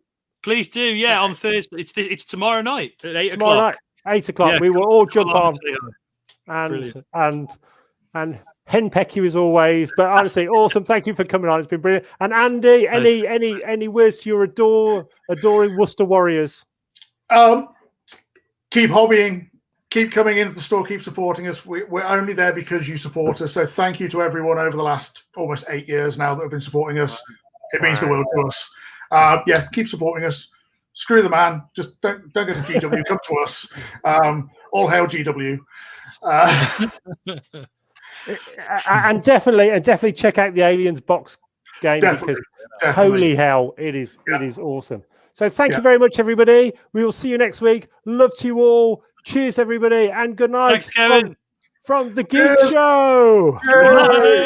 Please do, yeah. On Thursday, it's tomorrow night at 8 o'clock. Tomorrow night, 8 o'clock. Yeah, we will all jump on and henpeck you as always. But honestly, awesome. Thank you for coming on. It's been brilliant. And Andy, any words to your adoring Worcester Warriors? Keep hobbying. Keep coming into the store. Keep supporting us. We're only there because you support us. So thank you to everyone over the last almost 8 years now that have been supporting us. It means the world to us. Keep supporting us. Screw the man. Just don't go to GW. Come to us. All hail GW. And definitely check out the Aliens box game because holy hell, it is awesome. So thank you very much, everybody. We will see you next week. Love to you all. Cheers, everybody, and good night. Thanks, Kevin. from the Geek Yes. Show. Yay!